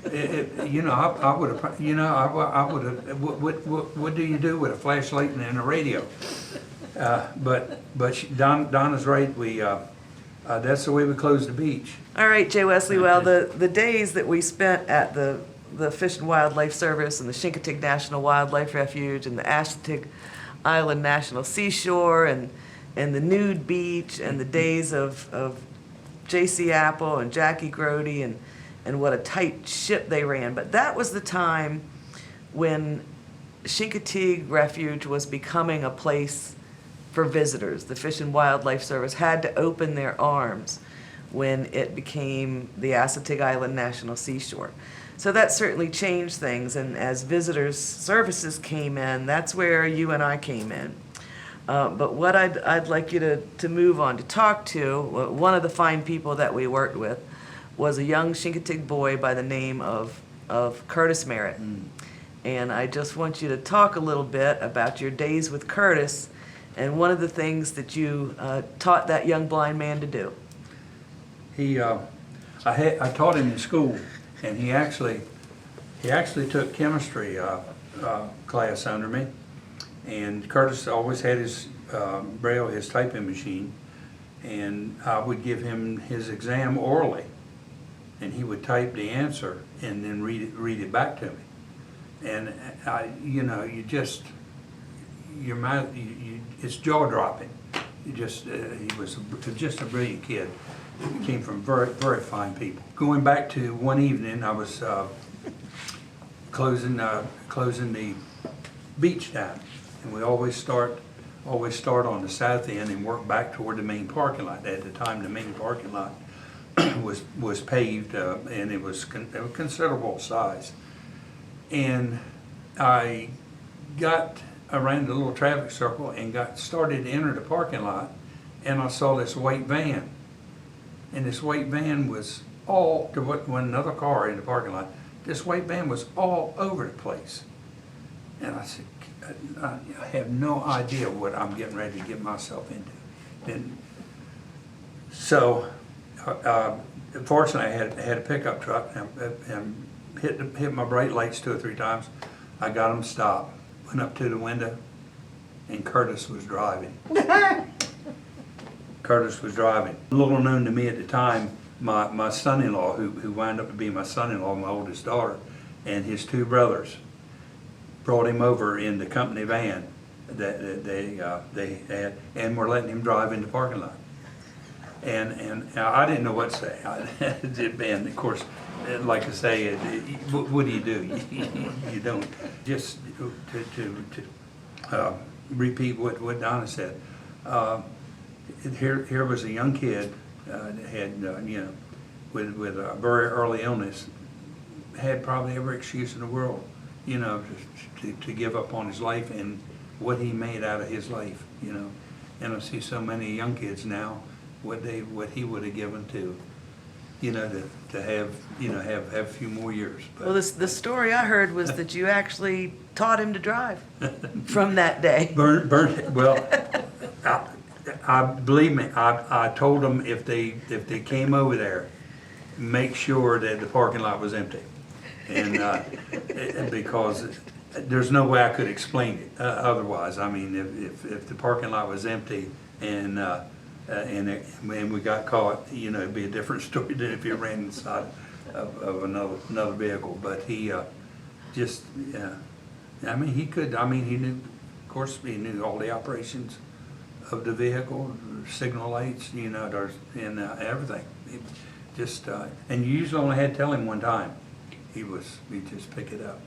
I would have, I would have, what do you do with a flashlight and a radio? But Donna's right, that's the way we close the beach. All right, Jay Wesley, well, the days that we spent at the Fish and Wildlife Service and the Chincoteague National Wildlife Refuge and the Chincoteague Island National Seashore and the nude beach and the days of J.C. Apple and Jackie Grody and what a tight ship they ran. But that was the time when Chincoteague Refuge was becoming a place for visitors. The Fish and Wildlife Service had to open their arms when it became the Chincoteague Island National Seashore. So that certainly changed things, and as visitors services came in, that's where you and I came in. But what I'd like you to move on to talk to, one of the fine people that we worked with was a young Chincoteague boy by the name of Curtis Merritt. And I just want you to talk a little bit about your days with Curtis and one of the things that you taught that young blind man to do. I taught him in school, and he actually took chemistry class under me. And Curtis always had his Braille, his typing machine, and I would give him his exam orally, and he would type the answer and then read it back to me. And your mouth, it's jaw dropping. He was just a brilliant kid. He came from very, very fine people. Going back to one evening, I was closing the beach down, and we always start on the south end and work back toward the main parking lot. At the time, the main parking lot was paved, and it was of considerable size. And I got around the little traffic circle and started to enter the parking lot, and I saw this white van. And this white van was when another car in the parking lot, this white van was all over the place. And I said, I have no idea what I'm getting ready to get myself into. And so, fortunately, I had a pickup truck, and hit my brake lights 2 or 3 times. I got them stopped, went up to the window, and Curtis was driving. Curtis was driving. Little known to me at the time, my son-in-law, who wound up to be my son-in-law, my oldest daughter, and his 2 brothers brought him over in the company van that they had, and were letting him drive in the parking lot. And I didn't know what to say. And of course, like I say, what do? You don't. Just to repeat what Donna said. Here was a young kid that had with a very early illness, had probably every excuse in the world, to give up on his life and what he made out of his life, And I see so many young kids now, what he would have given to have a few more years. But, well, the story I heard was that you actually taught him to drive from that day. Well, I believe me. I told them if they came over there, make sure that the parking lot was empty, and because there's no way I could explain it otherwise. I mean, if the parking lot was empty and we got caught, it'd be a different story than if you ran inside of another vehicle. But he he could. I mean, he knew. Of course, he knew all the operations of the vehicle, signal lights, and everything. And you usually only had to tell him one time. He'd just pick it up.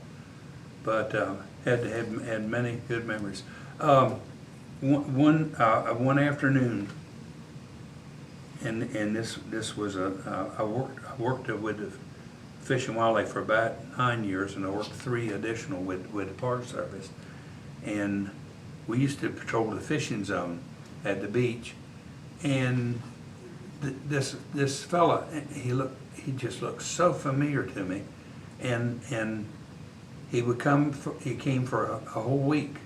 But had many good memories. One afternoon, and this was I worked with the Fish and Wildlife for about 9 years, and I worked 3 additional with the Park Service. And we used to patrol the fishing zone at the beach, and this fella, he just looked so familiar to me, and he came for a whole week,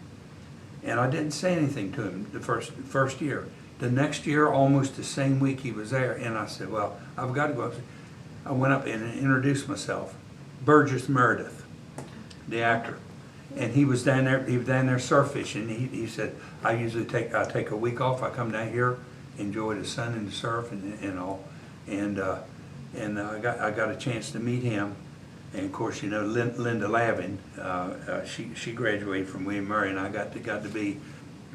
and I didn't say anything to him the first year. The next year, almost the same week he was there, and I said, well, I've got to go up. I went up and introduced myself. Burgess Meredith, the actor. And he was down there surf fishing. He said, I take a week off, I come down here, enjoy the sun and the surf and all. And I got a chance to meet him. And of course, you know, Linda Lavin, she graduated from William Murray, and I got to be,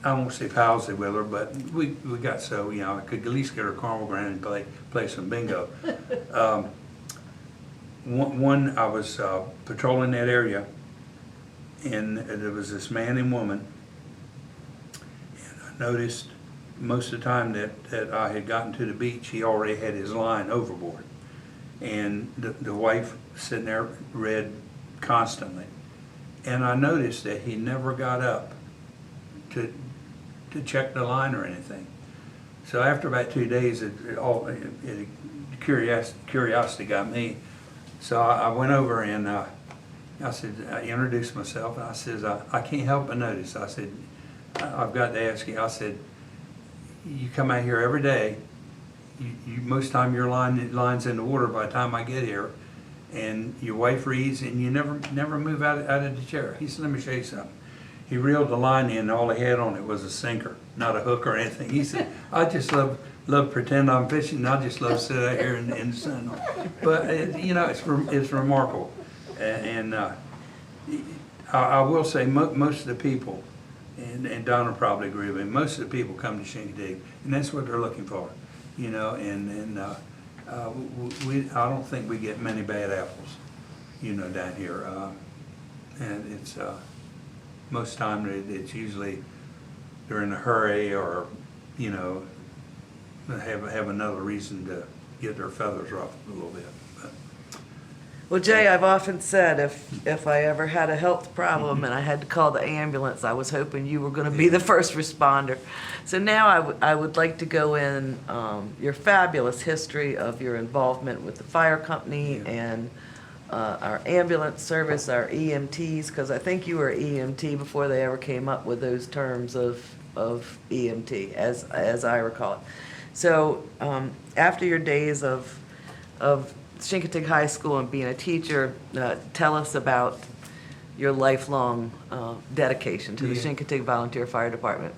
I won't say palsy with her, but we got so, you know, I could at least get her carnival ground and play some bingo. I was patrolling that area, and there was this man and woman, and I noticed most of the time that I had gotten to the beach, he already had his line overboard, and the wife sitting there read constantly, and I noticed that he never got up to check the line or anything. So after about 2 days, curiosity got me. So I went over and I introduced myself, and I said, I can't help but notice. I said, I've got to ask you. I said, you come out here every day. Most time your line's in the water by the time I get here, and your wife reads, and you never move out of the chair. He said, let me show you something. He reeled the line in, and all he had on it was a sinker, not a hook or anything. He said, I just love pretend I'm fishing, and I just love to sit out here in the sun. But you know, it's remarkable, and I will say most of the people, and Donna probably agree with me, most of the people come to Chincoteague, and that's what they're looking for, you know, and I don't think we get many bad apples, you know, down here, and it's most time it's usually they're in a hurry, or you know, have another reason to get their feathers ruffled a little bit. But, Well, Jay, I've often said if I ever had a health problem and I had to call the ambulance, I was hoping you were going to be the first responder. So now I would like to go in your fabulous history of your involvement with the fire company and our ambulance service, our EMTs, because I think you were EMT before they ever came up with those terms of EMT, as I recall it. So after your days of Chincoteague High School and being a teacher, tell us about your lifelong dedication to the Chincoteague Volunteer Fire Department.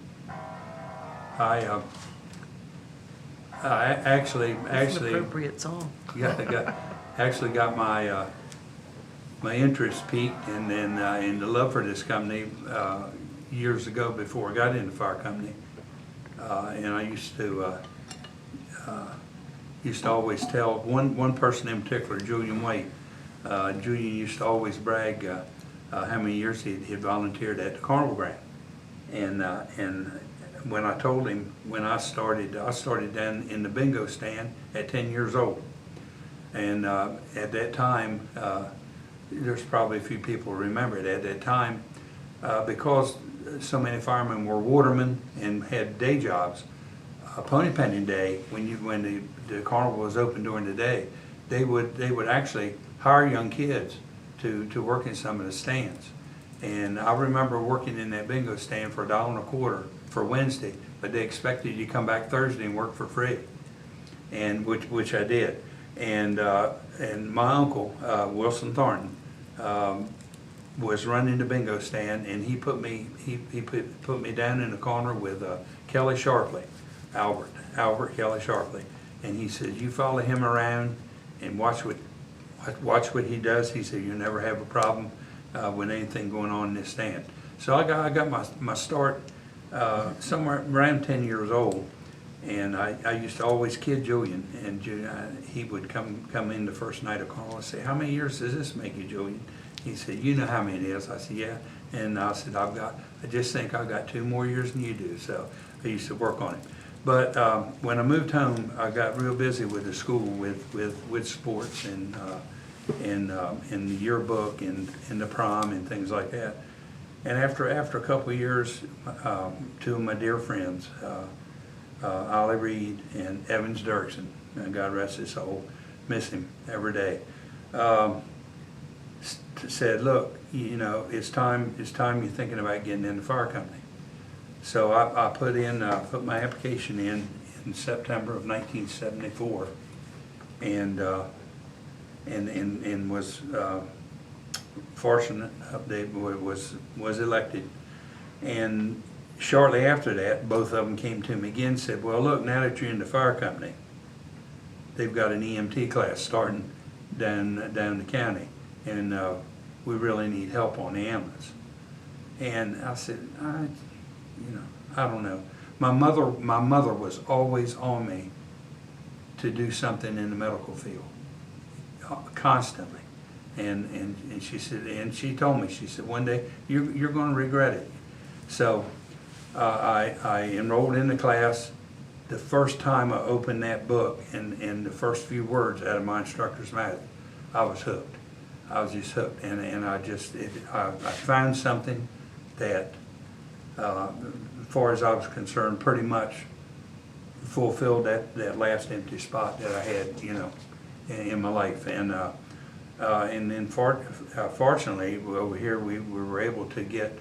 I actually That's an appropriate song. got my interest peaked, and then in the love for this company years ago before I got into the fire company, and I used to always tell one person in particular, Julian White. Julian used to always brag how many years he had volunteered at the carnival ground, and when I told him when I started down in the bingo stand at 10 years old, and at that time, there's probably a few people who remember it. At that time, because so many firemen were watermen and had day jobs, pony penning day, when the carnival was open during the day, they would actually hire young kids to work in some of the stands. And I remember working in that bingo stand for $1.25 for Wednesday, but they expected you to come back Thursday and work for free, and which I did. And my uncle Wilson Thornton was running the bingo stand, and he put me down in the corner with Kelly Sharpley, Albert Kelly Sharpley, and he says, you follow him around and watch what he does. He said, you'll never have a problem with anything going on in this stand. So I got my start somewhere around 10 years old, and I used to always kid Julian, and he would come in the first night of carnival and say, how many years does this make you, Julian? He said, you know how many it is. I said, yeah. And I said, I just think I've got 2 more years than you do. So I used to work on it. But when I moved home, I got real busy with the school, with sports and the yearbook and the prom and things like that. And after a couple of years, two of my dear friends, Ollie Reed and Evans Dirksen, and God rest his soul, miss him every day, said, look, you know, it's time you're thinking about getting in the fire company. So I put my application in September of 1974, and was fortunate was elected. And shortly after that, both of them came to me again and said, well, look, now that you're in the fire company, they've got an EMT class starting down the county, and we really need help on the ambulance. And I said, I don't know. My mother was always on me to do something in the medical field, constantly. And she said, and she told me, she said, one day you're going to regret it. So I enrolled in the class. The first time I opened that book and the first few words out of my instructor's mouth, I was hooked. I was just hooked, and I found something that, as far as I was concerned, pretty much fulfilled that last empty spot that I had, you know, in my life. And then fortunately, over here we were able to get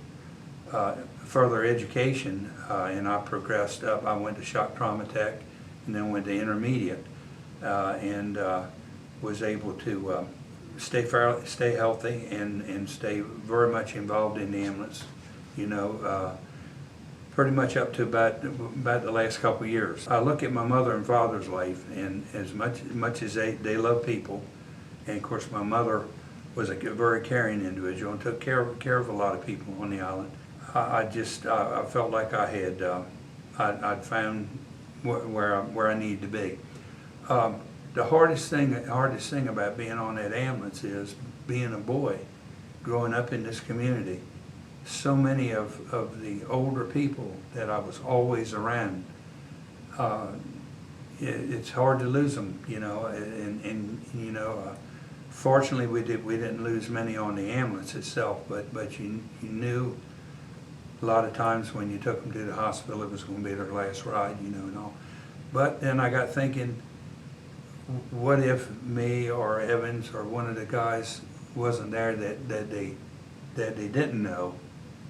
further education, and I progressed up. I went to shock trauma tech, and then went to intermediate, and was able to stay healthy and stay very much involved in the ambulance, you know, pretty much up to about the last couple of years. I look at my mother and father's life, and as much as they love people, and of course my mother was a very caring individual and took care of a lot of people on the island. I felt like I'd found where I needed to be. The hardest thing about being on that ambulance is being a boy, growing up in this community. So many of the older people that I was always around, it's hard to lose them, you know. And you know, fortunately we didn't lose many on the ambulance itself, but you knew a lot of times when you took them to the hospital it was going to be their last ride, you know, and all. But then I got thinking, what if me or Evans or one of the guys wasn't there that they didn't know?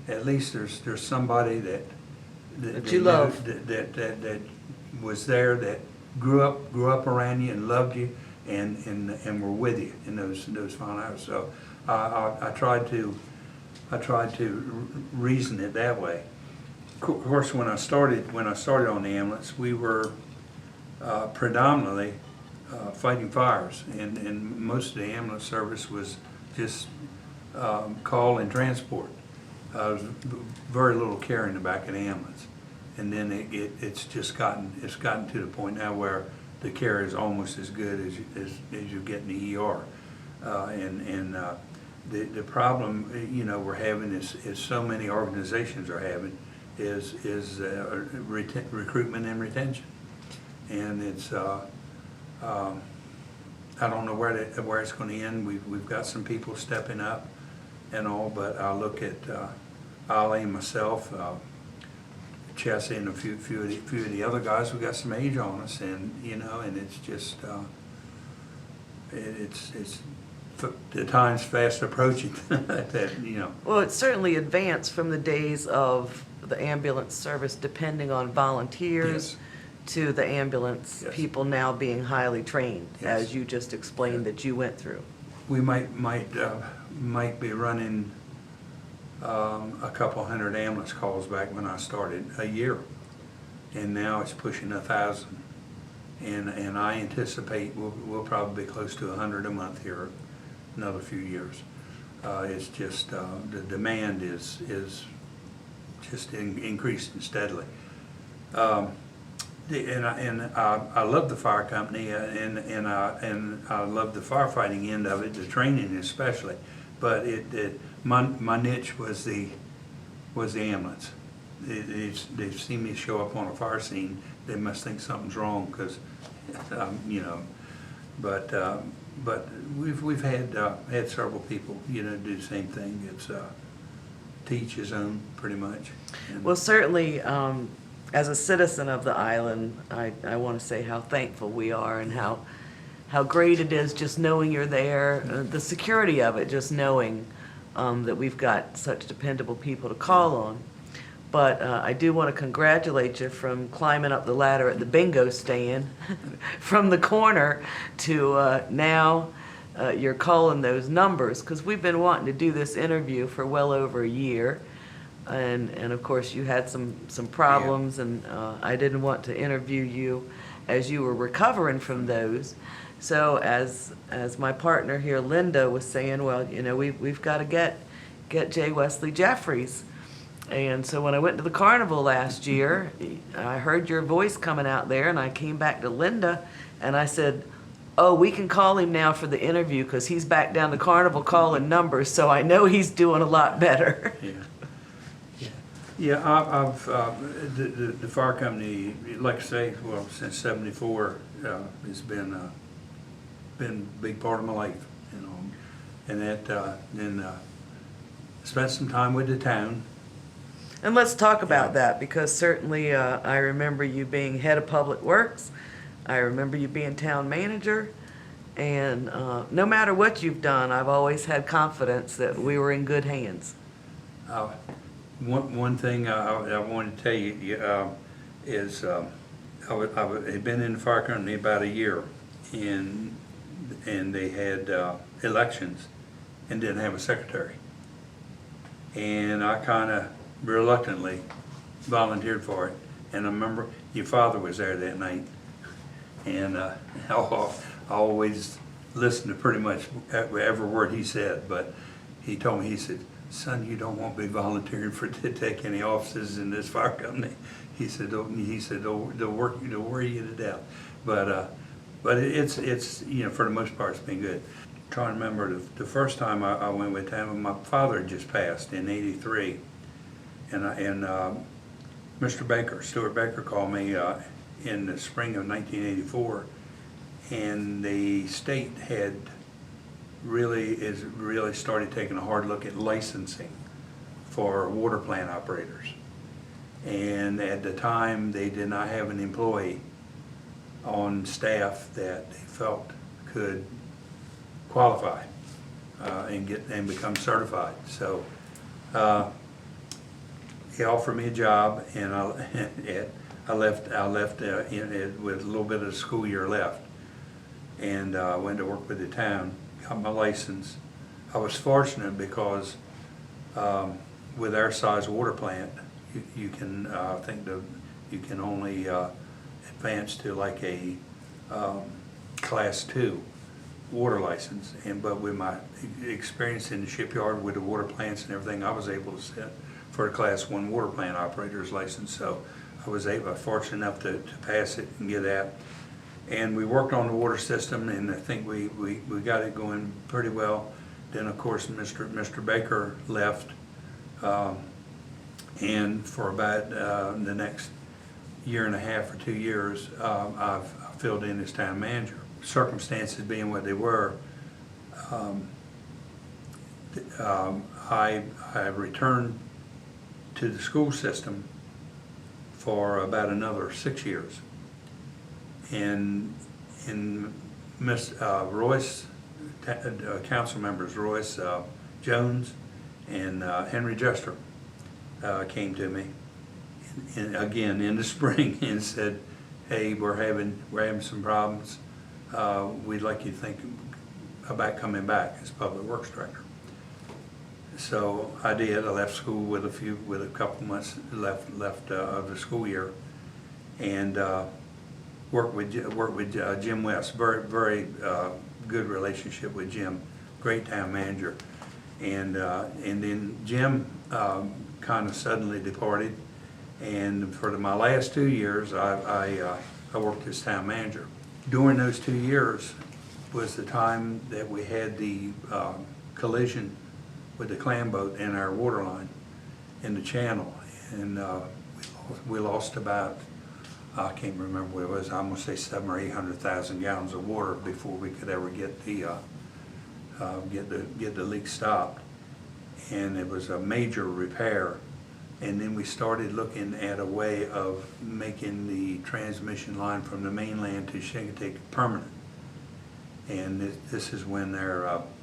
At least there's somebody that you love, that was there, that grew up around you and loved you and were with you in those final hours. So I tried to reason it that way. Of course, when I started on the ambulance, we were predominantly fighting fires, and most of the ambulance service was just call and transport. There was very little care in the back of the ambulance, and then it's gotten to the point now where the care is almost as good as you get in the ER, the problem, you know, we're having is so many organizations are having is recruitment and retention, and it's I don't know where it's going to end. We've got some people stepping up and all, but I look at Ollie and myself, Chessie and a few of the other guys. We got some age on us, and you know, and it's just it's the time's fast approaching. That, you know. well, it's certainly advanced from the days of the ambulance service depending on volunteers. Yes. To the ambulance Yes. people now being highly trained, Yes. as you just explained that you went through. We might be running a couple hundred ambulance calls back when I started a year, and now it's pushing 1,000, and I anticipate we'll probably be close to 100 a month here another few years. It's just the demand is just increasing steadily. And I love the fire company, and I love the firefighting end of it, the training especially. But my niche was the ambulance. They've seen me show up on a fire scene they must think something's wrong, because, you know, but we've had several people, you know, do the same thing. It's to each his own, pretty much. And Well, certainly, as a citizen of the island, I want to say how thankful we are and how great it is just knowing you're there, the security of it, just knowing that we've got such dependable people to call on. But I do want to congratulate you from climbing up the ladder at the bingo stand from the corner to now you're calling those numbers, because we've been wanting to do this interview for well over a year. And of course, you had some problems, and I didn't want to interview you as you were recovering from those. So as my partner here, Linda, was saying, well, you know, we've got to get J. Wesley Jeffries. And so when I went to the carnival last year, I heard your voice coming out there, and I came back to Linda, and I said, oh, we can call him now for the interview, because he's back down to carnival calling numbers, so I know he's doing a lot better. Yeah, I've the fire company, like I say, well, since '74, has been a big part of my life, you know, and that then spent some time with the town. And let's talk about that, because certainly I remember you being head of public works. I remember you being town manager. And no matter what you've done, I've always had confidence that we were in good hands. One thing I wanted to tell you is I had been in the fire company about a year, and they had elections and didn't have a secretary. And I kind of reluctantly volunteered for it. And I remember your father was there that night, and I always listened to pretty much every word he said. But he told me, he said, son, you don't want to be volunteering to take any offices in this fire company. He said, they'll worry you to death. But it's you know, for the most part, it's been good. I'm trying to remember the first time I went with him, my father had just passed in '83, and Mr. Baker, Stuart Baker, called me in the spring of 1984, and the state had really started taking a hard look at licensing for water plant operators. And at the time, they did not have an employee on staff that they felt could qualify and become certified. So he offered me a job, and I left with a little bit of the school year left, and went to work with the town. Got my license. I was fortunate because with our size water plant, you can I think you can only advance to like a class 2 water license. But with my experience in the shipyard with the water plants and everything, I was able to sit for a class 1 water plant operator's license. So I was fortunate enough to pass it and get that. And we worked on the water system, and I think we got it going pretty well. Then, of course, Mr. Baker left, and for about the next year and a half or 2 years, I've filled in as town manager. Circumstances being what they were, I returned to the school system for about another 6 years. And Miss Royce, council members Royce Jones and Henry Jester came to me again in the spring and said, "Hey, we're having some problems. We'd like you to think about coming back as public works director." So I did. I left school with a couple months left of the school year, and worked with Jim West. Very good relationship with Jim. Great town manager, and then Jim kind of suddenly departed, and for my last 2 years, I worked as town manager. During those 2 years was the time that we had the collision with the clam boat in our water line in the channel, and we lost about I can't remember what it was, I'm gonna say 700,000 or 800,000 gallons of water before we could ever get the leak stopped. And it was a major repair. And then we started looking at a way of making the transmission line from the mainland to Chincoteague permanent. And this is when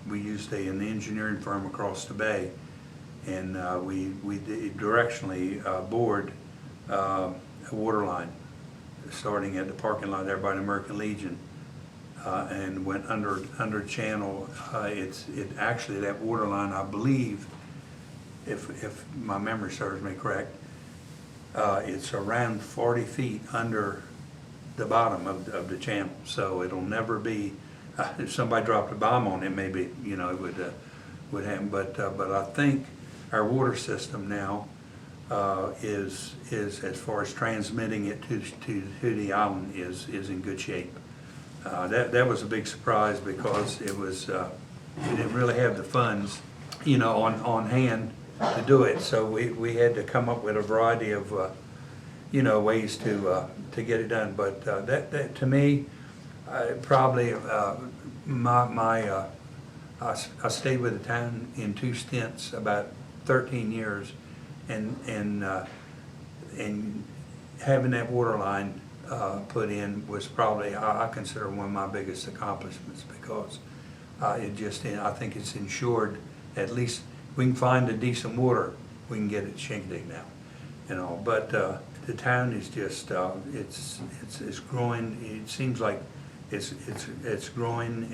we used an engineering firm across the bay, and we did directionally bored a water line starting at the parking lot there by the American Legion, and went under channel. Actually, that water line, I believe, if my memory serves me correct, it's around 40 feet under the bottom of the channel. So it'll never be, if somebody dropped a bomb on it, maybe, you know, it would happen. But I think our water system now is as far as transmitting it to the island is in good shape. That was a big surprise because it was we didn't really have the funds, you know, on hand to do it. So we had to come up with a variety of you know, ways to get it done. But that to me, probably I stayed with the town in 2 stints about 13 years, and having that water line put in was probably, I consider, one of my biggest accomplishments, because I think it's ensured at least we can find a decent water, we can get it Chincoteague now, you know. But the town is just it's growing. It seems like it's growing,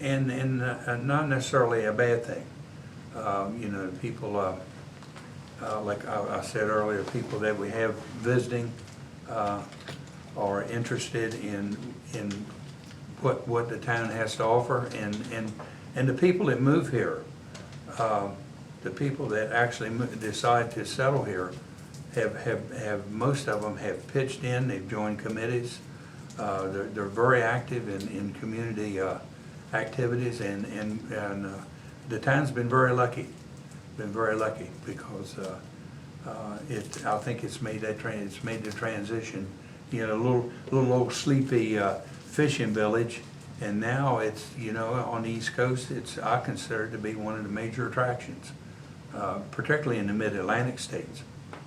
and not necessarily a bad thing. You know, people like I said earlier, people that we have visiting are interested in what the town has to offer, and the people that move here, the people that actually decide to settle here, have most of them have pitched in. They've joined committees. They're very active in community activities, and the town's been very lucky. Because I think it's made the transition. You know, a little old sleepy fishing village, and now it's, you know, on the East Coast. I consider it to be one of the major attractions, particularly in the Mid-Atlantic states.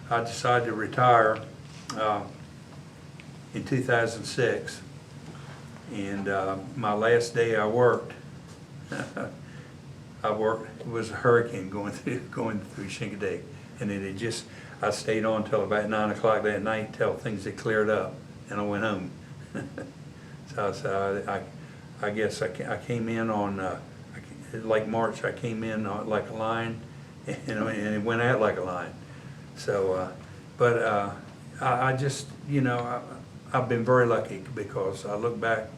I decided to retire in 2006, and my last day I worked. It was a hurricane going through Chincoteague, and I stayed on till about 9 o'clock that night till things had cleared up, and I went home. So I guess I came in on like March. I came in like a lion, and it went out like a lion. So, but I just, you know, I've been very lucky, because I look back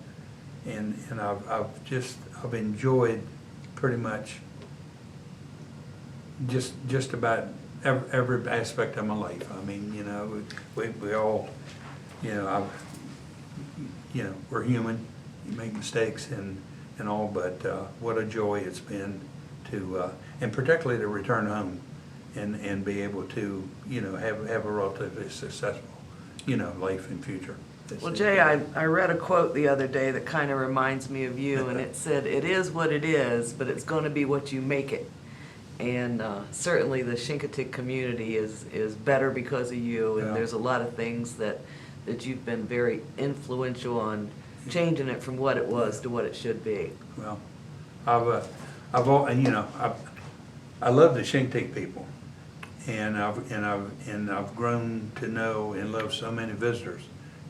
and I've enjoyed pretty much just about every aspect of my life. I mean, you know, we all, you know, we're human. You make mistakes and all, but what a joy it's been to, and particularly to return home and be able to, you know, have a relatively successful, you know, life and future. Well, Jay, I read a quote the other day that kind of reminds me of you, and it said, "It is what it is, but it's going to be what you make it." And certainly the Chincoteague community is better because of you, and there's a lot of things that you've been very influential on changing it from what it was to what it should be. Well, you know, I love the Chincoteague people, and I've grown to know and love so many visitors.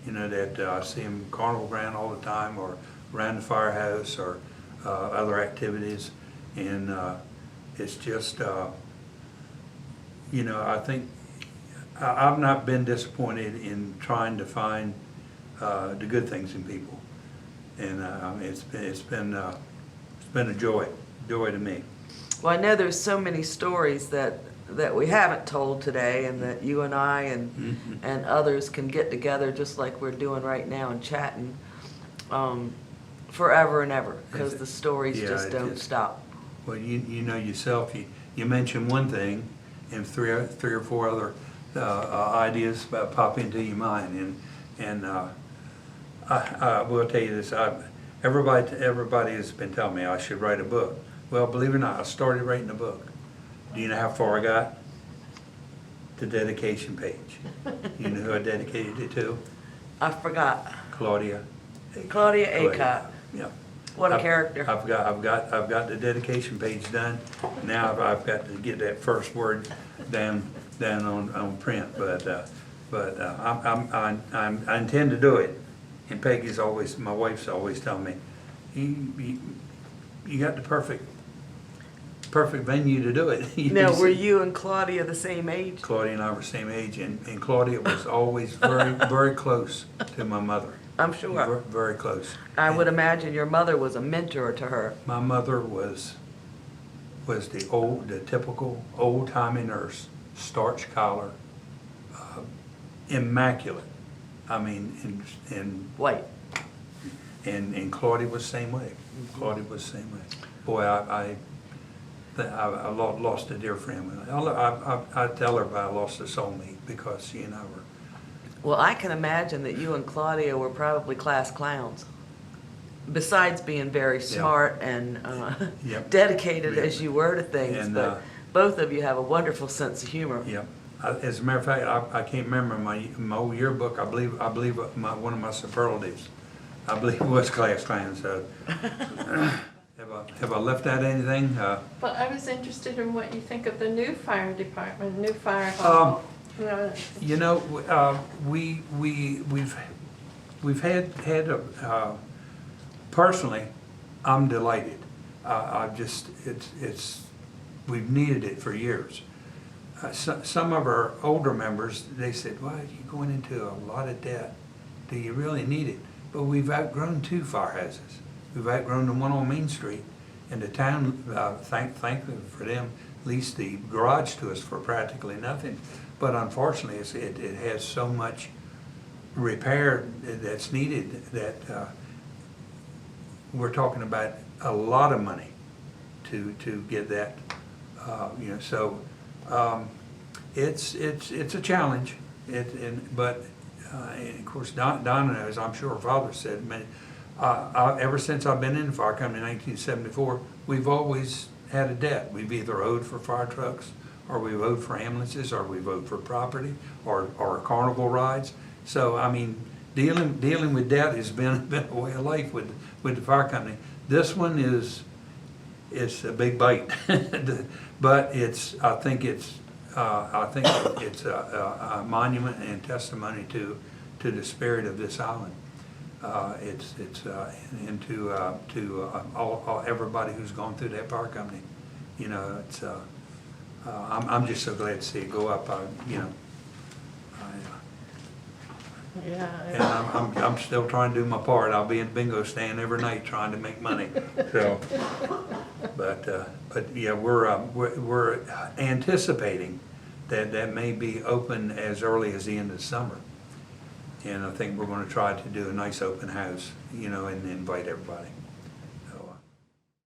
You know, that I see them carnival ground all the time, or around the firehouse, or other activities, and it's just, you know, I think I've not been disappointed in trying to find the good things in people, and it's been a joy to me. Well, I know there's so many stories that we haven't told today, and that you and I and others can get together just like we're doing right now and chatting forever and ever, because the stories just don't stop. Well, you know yourself, you mention one thing, and three or four other ideas pop into your mind, and I will tell you this. Everybody has been telling me I should write a book. Well, believe it or not, I started writing a book. Do you know how far I got? The dedication page. You know who I dedicated it to? I forgot. Claudia. Claudia Acott. Yeah. What a character. I've got the dedication page done. Now I've got to get that first word down on print. But I intend to do it. And Peggy's always, my wife's always telling me, you got the perfect venue to do it. Now, were you and Claudia the same age? Claudia and I were the same age, and Claudia was always very close to my mother. I'm sure. Very close. I would imagine your mother was a mentor to her. My mother was the typical old-timey nurse, starch collar, immaculate. I mean, White. And Claudia was the same way. Claudia was the same way. Boy, I lost a dear friend. I tell her I lost a soulmate because she and I were. Well, I can imagine that you and Claudia were probably class clowns. Besides being very smart and Yep. dedicated Yep. as you were to things, And, but both of you have a wonderful sense of humor. Yep. As a matter of fact, I can't remember my old yearbook. I believe one of my superlatives, I believe it was class clown. So have I left out anything? Well, I was interested in what you think of the new fire department, new fire hall. You know, we've had a, personally, I'm delighted. We've needed it for years. Some of our older members, they said, "Why are you going into a lot of debt? Do you really need it?" But we've outgrown 2 firehouses. We've outgrown the one on Main Street, and the town, thankfully for them, leased the garage to us for practically nothing. But unfortunately, it has so much repair that's needed that we're talking about a lot of money to get that. So it's a challenge. But of course, Donna knows. I'm sure her father said. Ever since I've been in the fire company in 1974, we've always had a debt. We've either owed for fire trucks, or we've owed for ambulances, or we've owed for property, or carnival rides. So I mean, dealing with debt has been a way of life with the fire company. This one it's a big bite, but I think it's a monument and testimony to the spirit of this island. And to everybody who's gone through that fire company. You know, I'm just so glad to see it go up. And I'm still trying to do my part. I'll be in bingo stand every night trying to make money. So, but yeah, we're anticipating that may be open as early as the end of the summer. And I think we're going to try to do a nice open house, and invite everybody.